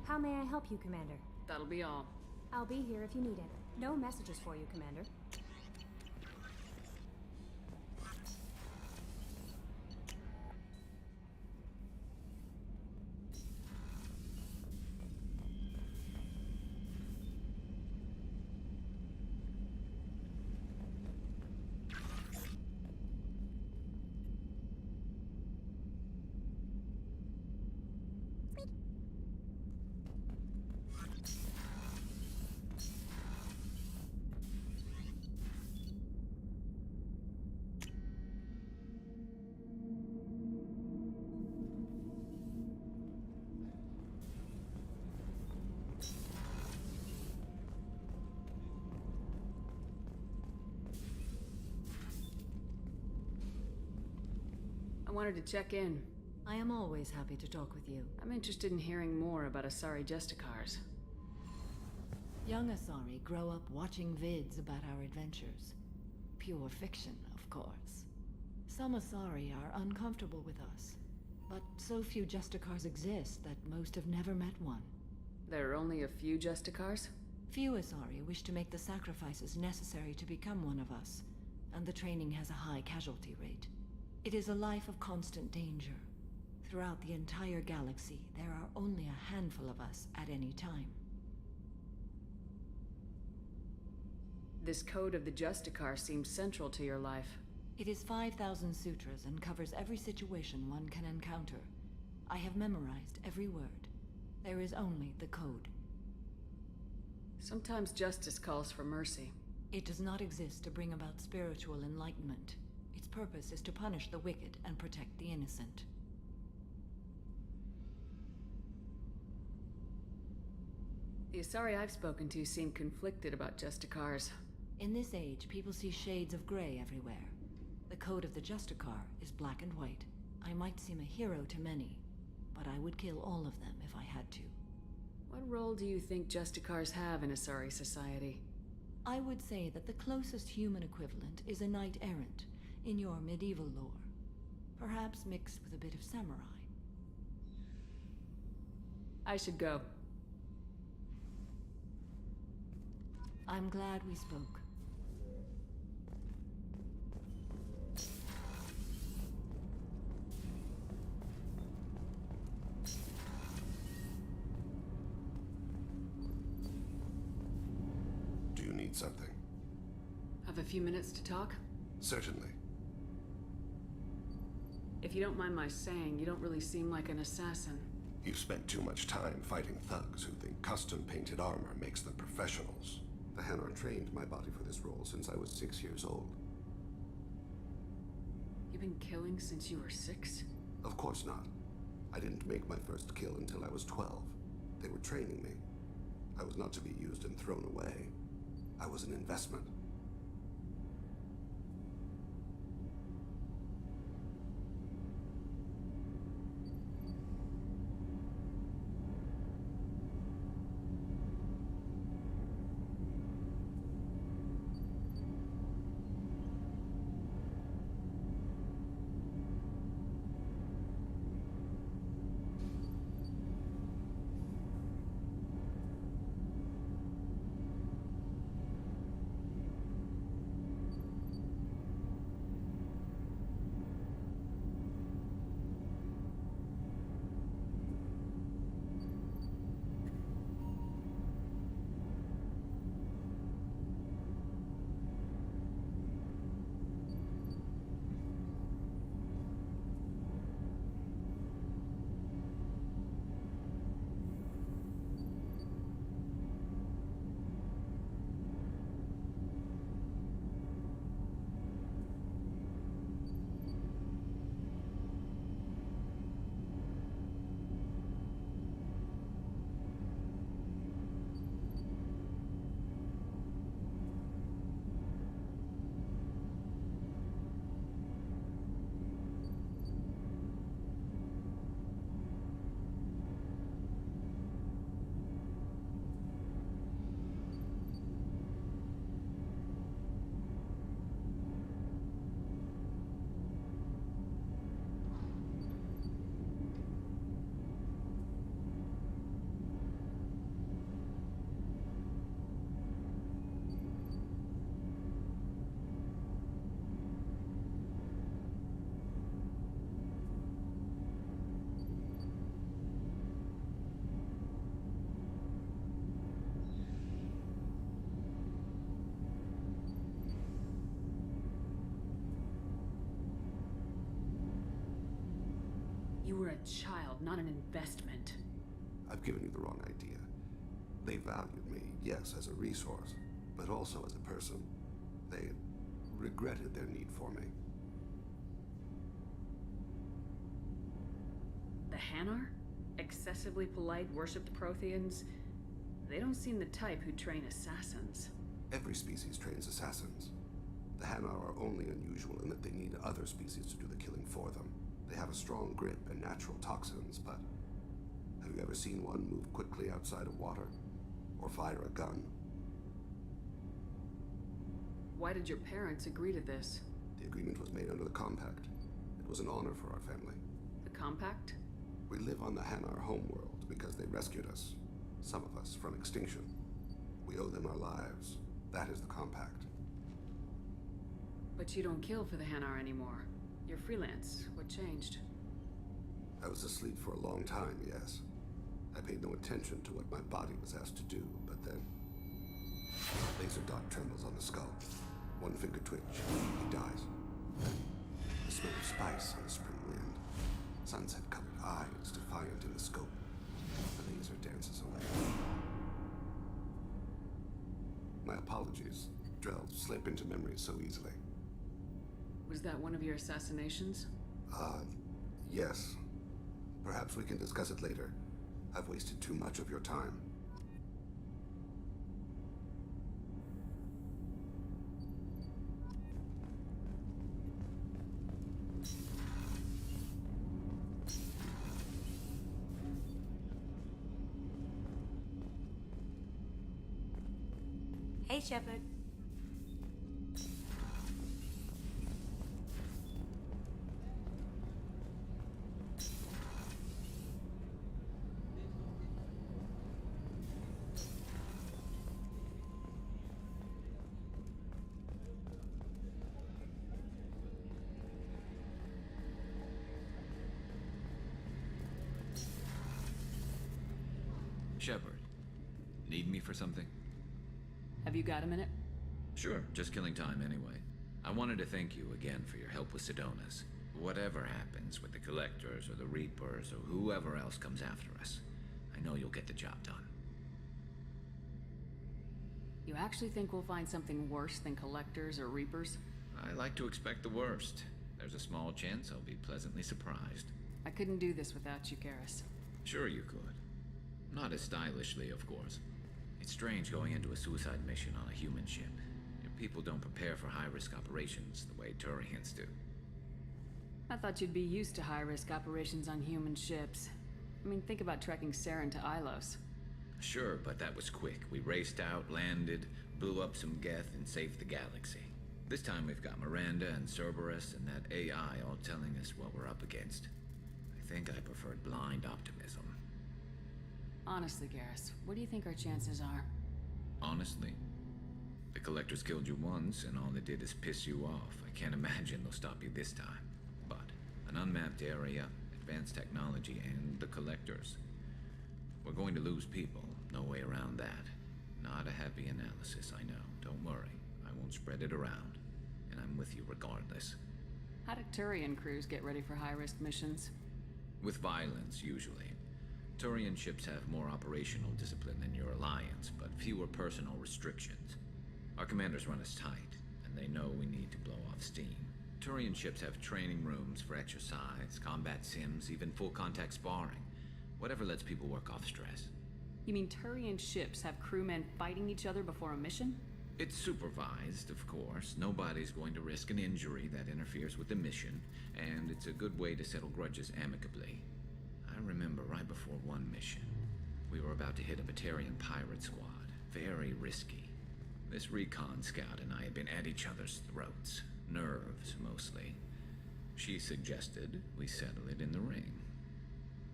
How may I help you, Commander? That'll be all. I'll be here if you need it. No messages for you, Commander. I wanted to check in. I am always happy to talk with you. I'm interested in hearing more about Asari Justicars. Young Asari grow up watching vids about our adventures. Pure fiction, of course. Some Asari are uncomfortable with us, but so few Justicars exist that most have never met one. There are only a few Justicars? Few Asari wish to make the sacrifices necessary to become one of us, and the training has a high casualty rate. It is a life of constant danger. Throughout the entire galaxy, there are only a handful of us at any time. This code of the Justicar seems central to your life. It is 5,000 sutras and covers every situation one can encounter. I have memorized every word. There is only the code. Sometimes justice calls for mercy. It does not exist to bring about spiritual enlightenment. Its purpose is to punish the wicked and protect the innocent. The Asari I've spoken to seem conflicted about Justicars. In this age, people see shades of gray everywhere. The code of the Justicar is black and white. I might seem a hero to many, but I would kill all of them if I had to. What role do you think Justicars have in Asari society? I would say that the closest human equivalent is a knight-errant in your medieval lore. Perhaps mixed with a bit of samurai. I should go. I'm glad we spoke. Do you need something? Have a few minutes to talk? Certainly. If you don't mind my saying, you don't really seem like an assassin. You've spent too much time fighting thugs who think custom-painted armor makes them professionals. The Hanar trained my body for this role since I was 6 years old. You've been killing since you were 6? Of course not. I didn't make my first kill until I was 12. They were training me. I was not to be used and thrown away. I was an investment. You were a child, not an investment. I've given you the wrong idea. They valued me, yes, as a resource, but also as a person. They regretted their need for me. The Hanar? Excessively polite, worshipped Protheans? They don't seem the type who train assassins. Every species trains assassins. The Hanar are only unusual in that they need other species to do the killing for them. They have a strong grip and natural toxins, but have you ever seen one move quickly outside of water? Or fire a gun? Why did your parents agree to this? The agreement was made under the Compact. It was an honor for our family. The Compact? We live on the Hanar homeworld because they rescued us, some of us, from extinction. We owe them our lives. That is the Compact. But you don't kill for the Hanar anymore. You're freelance. What changed? I was asleep for a long time, yes. I paid no attention to what my body was asked to do, but then... Laser dot trembles on the skull. One finger twitch. He dies. The smell of spice on the spring wind. Sunset-colored eyes, defiant in the scope. The laser dances away. My apologies. Drell slip into memory so easily. Was that one of your assassinations? Yes. Perhaps we can discuss it later. I've wasted too much of your time. Hey, Shepard. Shepard, need me for something? Have you got a minute? Sure, just killing time anyway. I wanted to thank you again for your help with Sedona's. Whatever happens with the Collectors or the Reapers or whoever else comes after us, I know you'll get the job done. You actually think we'll find something worse than Collectors or Reapers? I like to expect the worst. There's a small chance I'll be pleasantly surprised. I couldn't do this without you, Garrus. Sure you could. Not as stylishly, of course. It's strange going into a suicide mission on a human ship. Your people don't prepare for high-risk operations the way Turians do. I thought you'd be used to high-risk operations on human ships. I mean, think about trekking Saren to Ilos. Sure, but that was quick. We raced out, landed, blew up some Geth, and saved the galaxy. This time we've got Miranda and Cerberus and that AI all telling us what we're up against. I think I preferred blind optimism. Honestly, Garrus, what do you think our chances are? Honestly? The Collectors killed you once, and all they did is piss you off. I can't imagine they'll stop you this time. But an unmapped area, advanced technology, and the Collectors. We're going to lose people. No way around that. Not a happy analysis, I know. Don't worry. I won't spread it around. And I'm with you regardless. How do Turian crews get ready for high-risk missions? With violence, usually. Turian ships have more operational discipline than your alliance, but fewer personal restrictions. Our commanders run us tight, and they know we need to blow off steam. Turian ships have training rooms for exercise, combat sims, even full-contact sparring. Whatever lets people work off stress. You mean Turian ships have crewmen fighting each other before a mission? It's supervised, of course. Nobody's going to risk an injury that interferes with the mission, and it's a good way to settle grudges amicably. I remember right before one mission, we were about to hit a Batarian pirate squad. Very risky. This recon scout and I had been at each other's throats. Nerves, mostly. She suggested we settle it in the ring.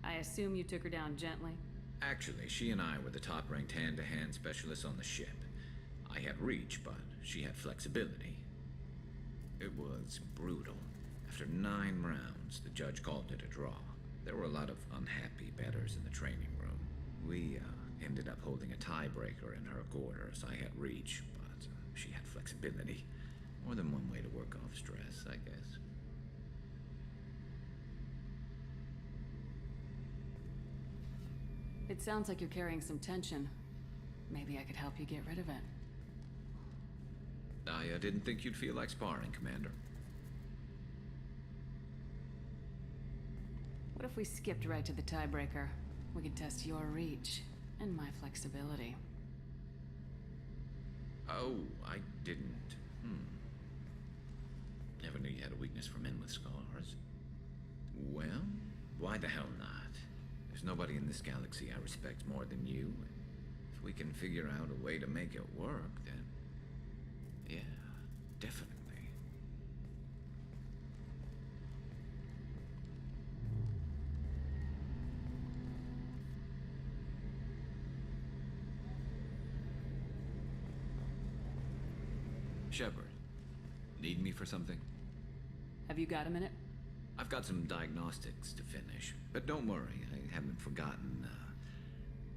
I assume you took her down gently? Actually, she and I were the top-ranked hand-to-hand specialists on the ship. I had reach, but she had flexibility. It was brutal. After 9 rounds, the judge called it a draw. There were a lot of unhappy bettors in the training room. We ended up holding a tiebreaker in her quarters. I had reach, but she had flexibility. More than one way to work off stress, I guess. It sounds like you're carrying some tension. Maybe I could help you get rid of it. I didn't think you'd feel like sparring, Commander. What if we skipped right to the tiebreaker? We could test your reach and my flexibility. Oh, I didn't. Never knew you had a weakness for men with scars. Well, why the hell not? There's nobody in this galaxy I respect more than you. If we can figure out a way to make it work, then... yeah, definitely. Shepard, need me for something? Have you got a minute? I've got some diagnostics to finish, but don't worry, I haven't forgotten,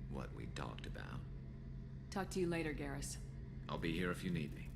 what we talked about. Talk to you later, Garrus. I'll be here if you need me.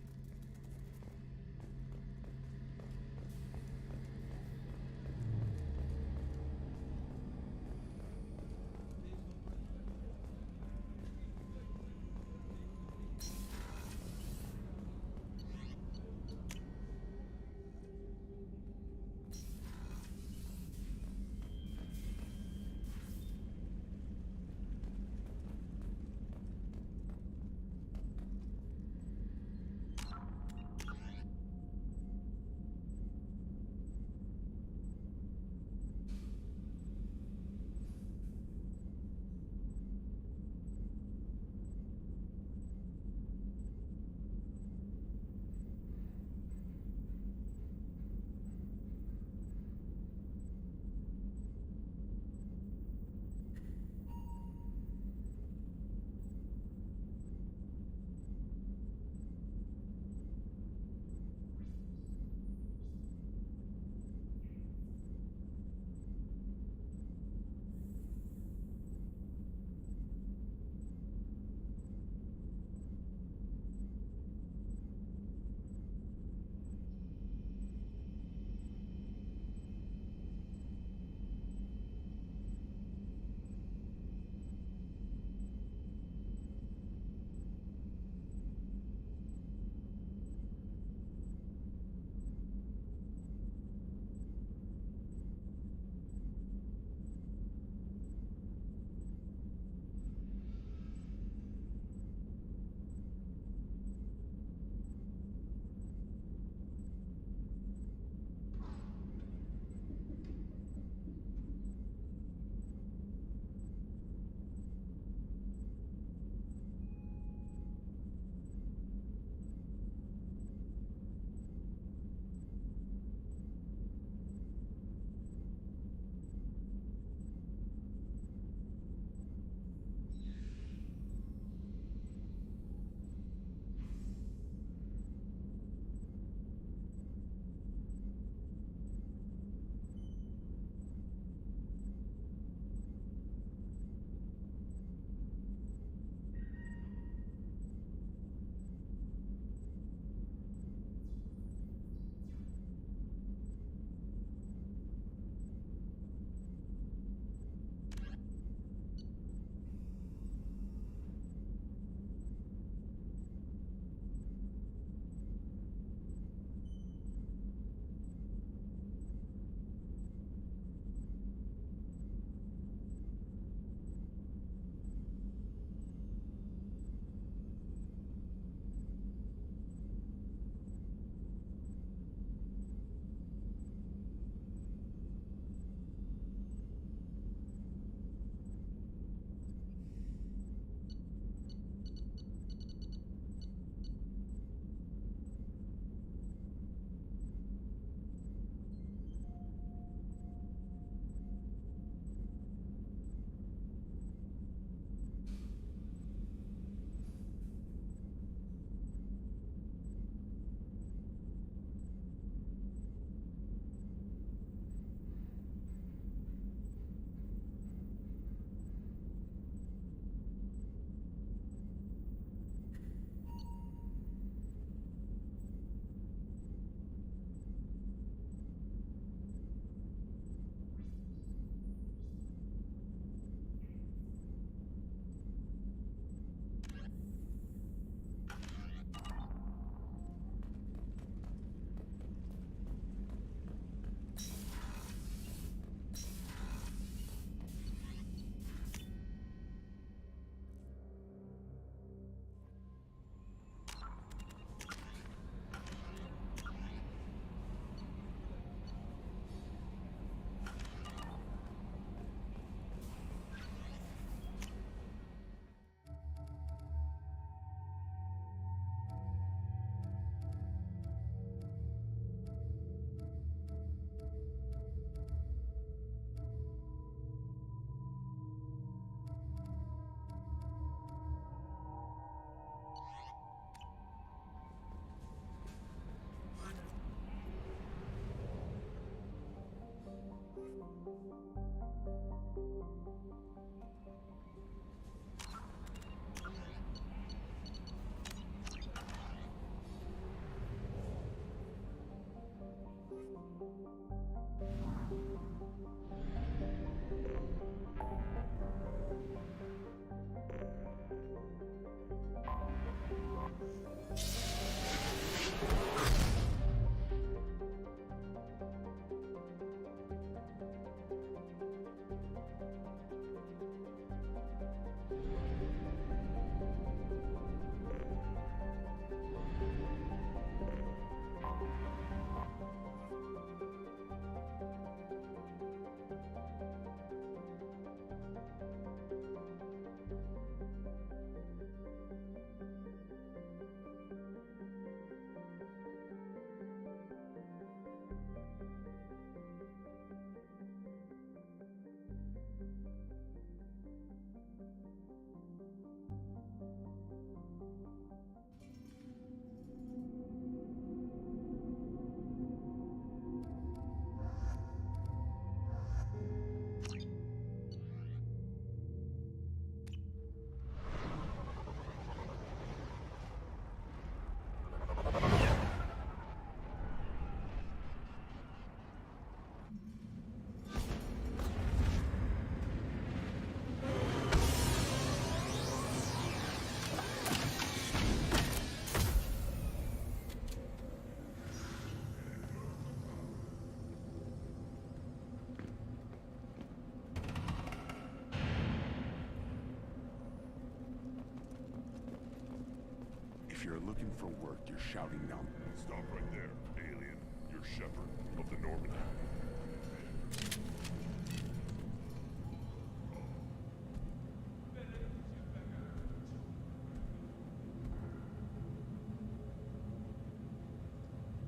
If you're looking for work, you're shouting down. Stop right there, alien. You're Shepard of the Normandy.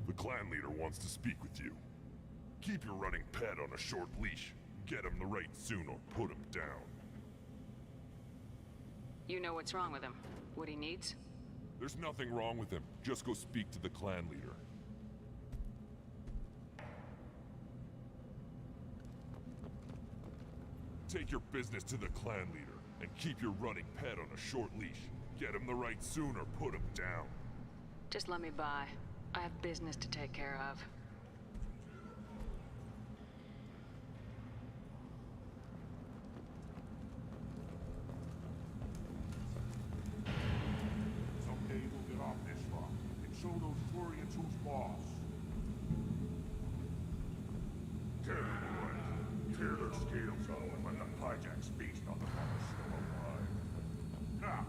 The clan leader wants to speak with you. Keep your running pet on a short leash. Get him the right soon or put him down. You know what's wrong with him? What he needs? There's nothing wrong with him. Just go speak to the clan leader. Take your business to the clan leader, and keep your running pet on a short leash. Get him the right soon or put him down. Just let me by. I have business to take care of. Someday we'll get off this rock and show those Turians who's boss. Tear them away. Tear their scales off when the hijack's feast on them while they're still alive. Now!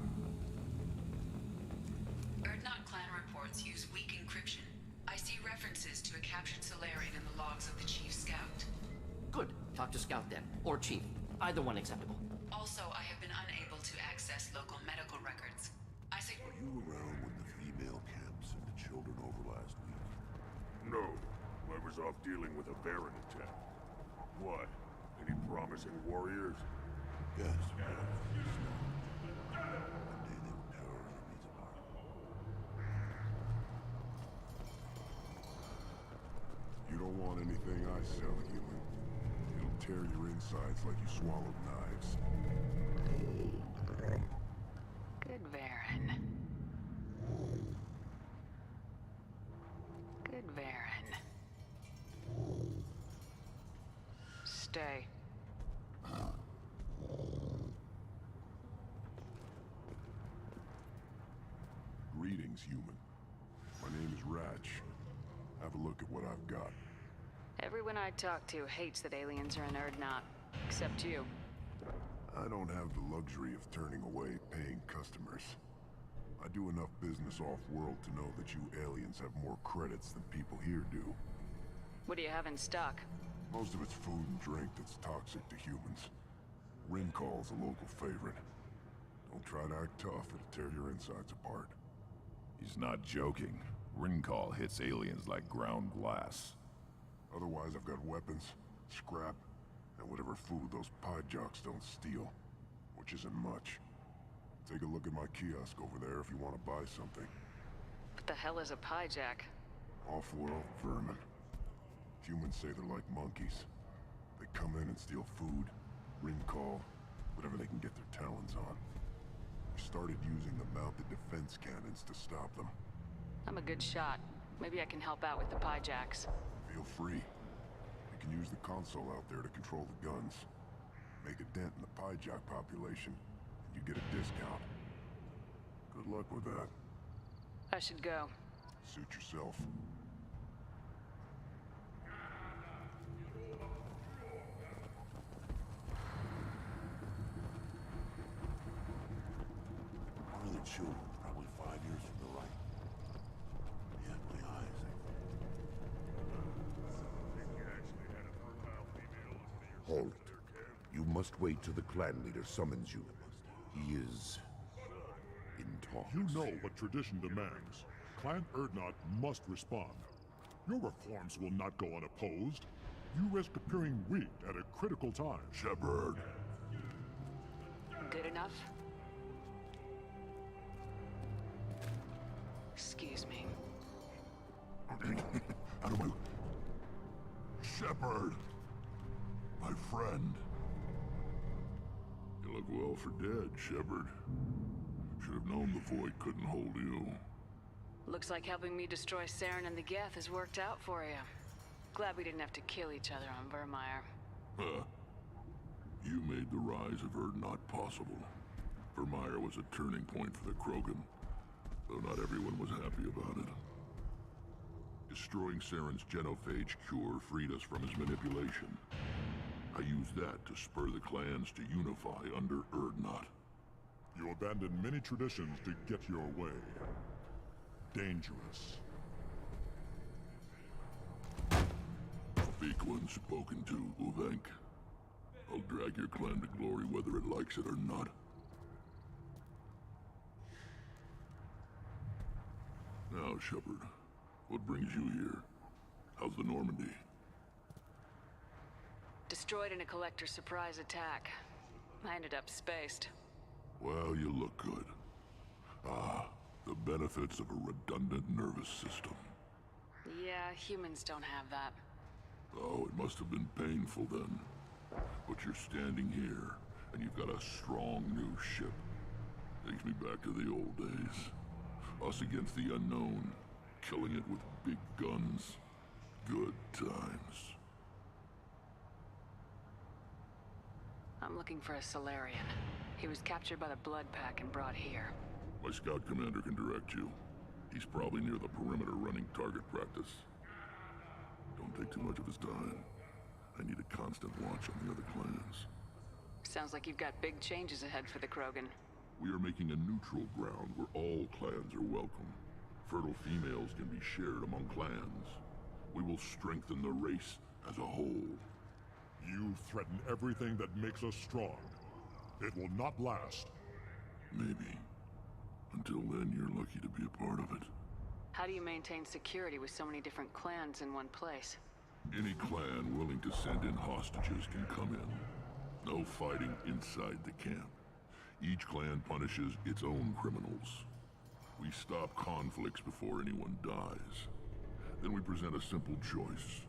Erdnot clan reports use weak encryption. I see references to a captured Solarian in the logs of the Chief Scout. Good. Talk to Scout then. Or Chief. Either one acceptable. Also, I have been unable to access local medical records. I say... Were you around when the female camps and the children over last week? No. I was off dealing with a Baron attack. What? Any promising warriors? Yes. You don't want anything I sell, human. It'll tear your insides like you swallowed knives. Good Varen. Good Varen. Stay. Greetings, human. My name is Ratch. Have a look at what I've got. Everyone I talk to hates that aliens are an Erdnot. Except you. I don't have the luxury of turning away paying customers. I do enough business off-world to know that you aliens have more credits than people here do. What do you have in stock? Most of it's food and drink that's toxic to humans. Rincall's a local favorite. Don't try to act tough, it'll tear your insides apart. He's not joking. Rincall hits aliens like ground glass. Otherwise, I've got weapons, scrap, and whatever food those pie jocks don't steal. Which isn't much. Take a look at my kiosk over there if you want to buy something. What the hell is a piejack? Off-world vermin. Humans say they're like monkeys. They come in and steal food, hands on. We started using the mounted defense cannons to stop them. I'm a good shot. Maybe I can help out with the pie jacks. Feel free. You can use the console out there to control the guns. Make a dent in the pie jack population, and you get a discount. Good luck with that. I should go. Suit yourself. One of the children, probably 5 years from the right. Yeah, my eyes, I think. Halt. You must wait till the clan leader summons you. He is in talks. You know what tradition demands. Clan Erdnot must respond. Your reforms will not go unopposed. You risk appearing weak at a critical time. Shepard. Good enough? Excuse me. Out of my... Shepard! My friend. You look well for dead, Shepard. Should have known the Void couldn't hold you. Looks like helping me destroy Saren and the Geth has worked out for you. Glad we didn't have to kill each other on Vermeer. Huh. You made the rise of Erdnot possible. Vermeer was a turning point for the Krogan, though not everyone was happy about it. Destroying Saren's genophage cure freed us from his manipulation. I used that to spur the clans to unify under Erdnot. You abandoned many traditions to get your way. Dangerous. Speak when spoken to, Uvenk. I'll drag your clan to glory whether it likes it or not. Now, Shepard, what brings you here? How's the Normandy? Destroyed in a collector surprise attack. I ended up spaced. Well, you look good. Ah, the benefits of a redundant nervous system. Yeah, humans don't have that. Oh, it must have been painful then. But you're standing here, and you've got a strong new ship. Takes me back to the old days. Us against the unknown, killing it with big guns. Good times. I'm looking for a Solarian. He was captured by the Blood Pack and brought here. My scout commander can direct you. He's probably near the perimeter running target practice. Don't take too much of his time. I need a constant watch on the other clans. Sounds like you've got big changes ahead for the Krogan. We are making a neutral ground where all clans are welcome. Fertile females can be shared among clans. We will strengthen the race as a whole. You threaten everything that makes us strong. It will not last. Maybe. Until then, you're lucky to be a part of it. How do you maintain security with so many different clans in one place? Any clan willing to send in hostages can come in. No fighting inside the camp. Each clan punishes its own criminals. We stop conflicts before anyone dies. Then we present a simple choice.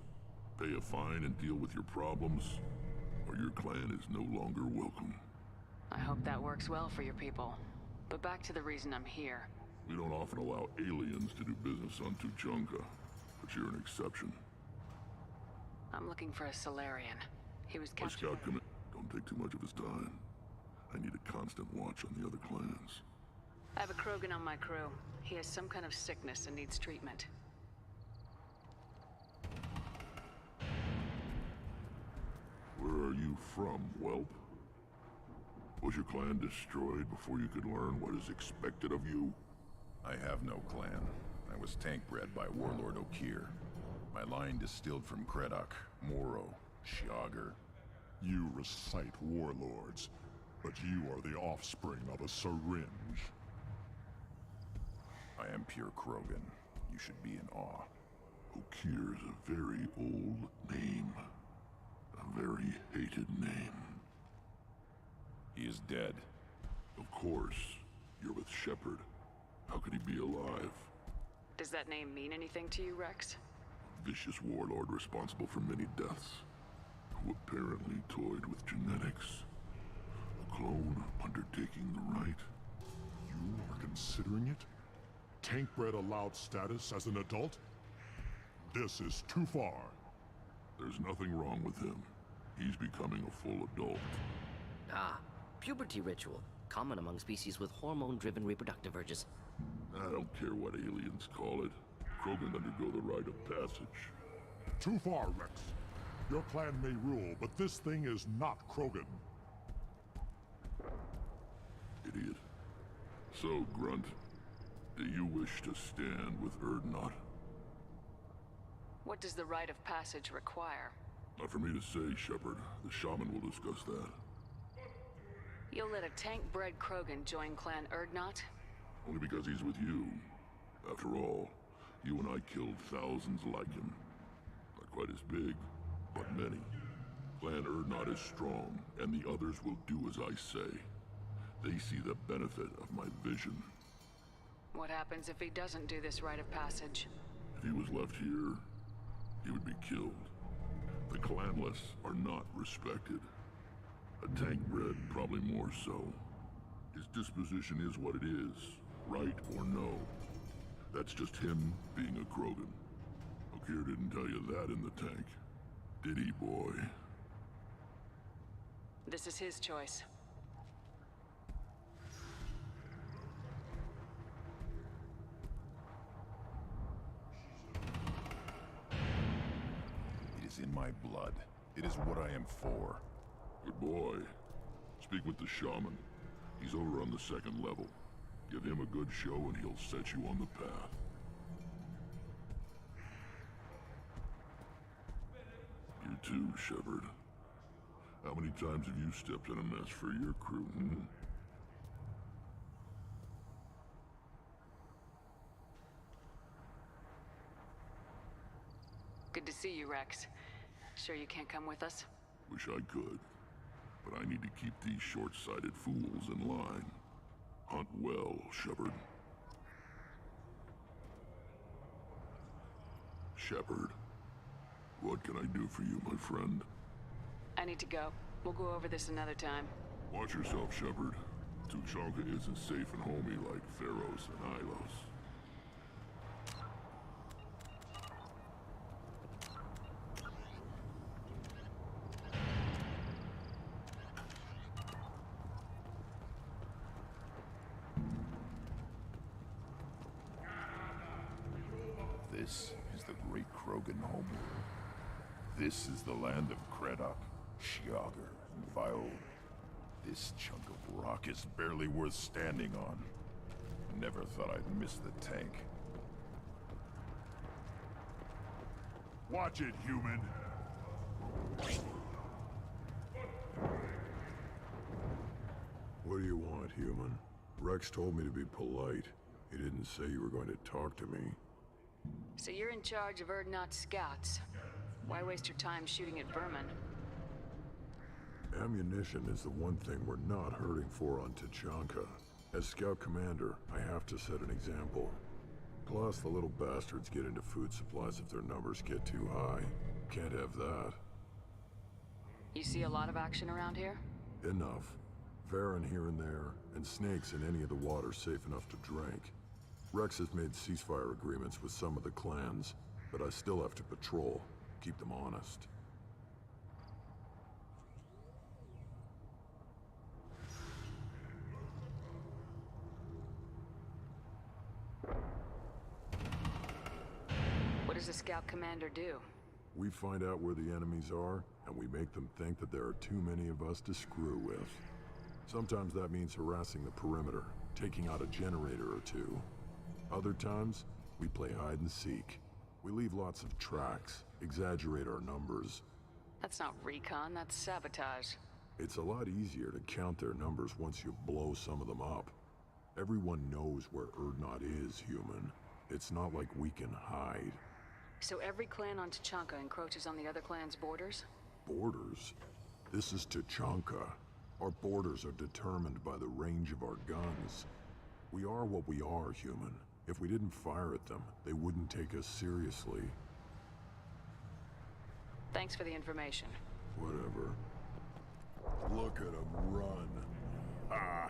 Pay a fine and deal with your problems, or your clan is no longer welcome. I hope that works well for your people. But back to the reason I'm here. We don't often allow aliens to do business on Tuchanka, but you're an exception. I'm looking for a Solarian. He was My captured. scout command. Don't take too much of his time. I need a constant watch on the other clans. I have a Krogan on my crew. He has some kind of sickness and needs treatment. Where are you from, whelp? Was your clan destroyed before you could learn what is expected of you? I have no clan. I was tank bred by Warlord Okir. My line distilled from Kredok, Moro, Shiagar. You recite warlords, but you are the offspring of a syringe. I am pure Krogan. You should be in awe. Okir is a very old name. A very hated name. He is dead. Of course. You're with Shepard. How could he be alive? Does that name mean anything to you, Rex? A vicious warlord responsible for many deaths, who apparently toyed with genetics. A clone undertaking considering it? Tankbred allowed status as an adult? This is too far. There's nothing wrong with him. He's becoming a full adult. Ah, puberty ritual. Common among species with hormone-driven reproductive urges. I don't care what aliens call it. Krogan undergo the rite of passage. Too far, Rex. Your clan may rule, but this thing is not Krogan. Idiot. So, Grunt, do you wish to stand with Erdnot? What does the rite of passage require? Not for me to say, Shepard. The shaman will discuss that. You'll let a tank-bred Krogan join Clan Erdnot? Only because he's with you. After all, you and I killed thousands like him. Not quite as big, but many. Clan Erdnot is strong, and the others will do as I say. They see the benefit of my vision. What happens if he doesn't do this rite of passage? If he was left here, he would be killed. The clanless are not respected. A tank-bred, probably more so. His disposition is what it is, right or no. That's just him being a Krogan. Okir didn't tell you that in the tank. Did he, boy? This is his choice. It is in my blood. It is what I am for. Good boy. Speak with the shaman. He's over on the second level. Give him a good show and he'll set you on the path. You too, Shepard. How many times have you stepped in a mess for your crew, hmm? Good to see you, Rex. Sure you can't come with us? Wish I could. But I need to keep these short-sighted fools in line. Hunt well, Shepard. Shepard, what can I do for you, my friend? I need to go. We'll go over this another time. Watch yourself, Shepard. Tuchanka isn't safe and homey like Pharaohs and Ilos. This is the great Krogan homeworld. This is the land of Kredok, Shiagar, and Viol. This chunk of rock is barely worth standing on. Never thought I'd miss the tank. Watch it, human. What do you want, human? Rex told me to be polite. He didn't say you were going to talk to me. So you're in charge of Erdnot scouts. Why waste your time shooting at vermin? Ammunition is the one thing we're not hurting for on Tuchanka. As scout commander, I have to set an example. Plus, the little bastards get into food supplies if their numbers get too high. Can't have that. You see a lot of action around here? Enough. Varen here and there, and snakes in any of the water safe enough to drink. Rex has made ceasefire agreements with some of the clans, but I still have to patrol, keep them honest. What does a scout commander do? We find out where the enemies are, and we make them think that there are too many of us to screw with. Sometimes that means harassing the perimeter, taking out a generator or two. Other times, we play hide and seek. We leave lots of tracks, exaggerate our numbers. That's not recon, that's sabotage. It's a lot easier to count their numbers once you blow some of them up. Everyone knows where Erdnot is, human. It's not like we can hide. So every clan on Tuchanka encroaches on the other clan's borders? Borders? This is Tuchanka. Our borders are determined by the range of our guns. We are what we are, human. If we didn't fire at them, they wouldn't take us seriously. Thanks for the information. Whatever. Look at them run. Ah!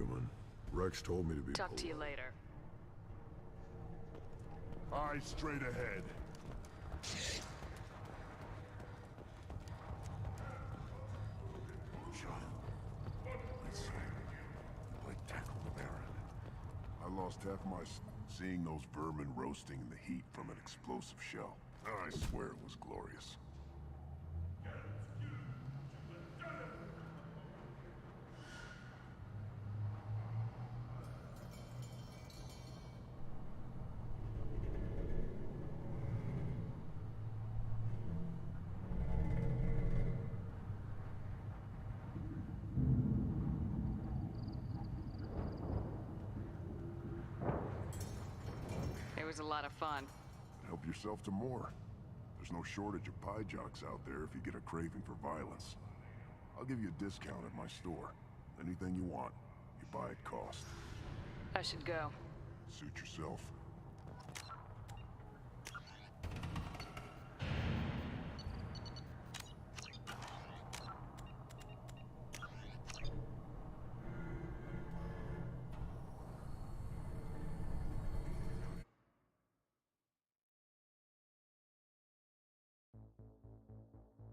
human. Rex told me to be Talk to you later. Eyes straight ahead. Let's see. Like tackle the Baron. I lost half my seeing those vermin roasting in the heat from an explosive shell. I swear it was glorious. It was a lot of fun. Help yourself to more. There's no shortage of pie jocks out there if you get a craving for violence. I'll give you a discount at my store. Anything you want, you buy at cost. I should go. Suit yourself.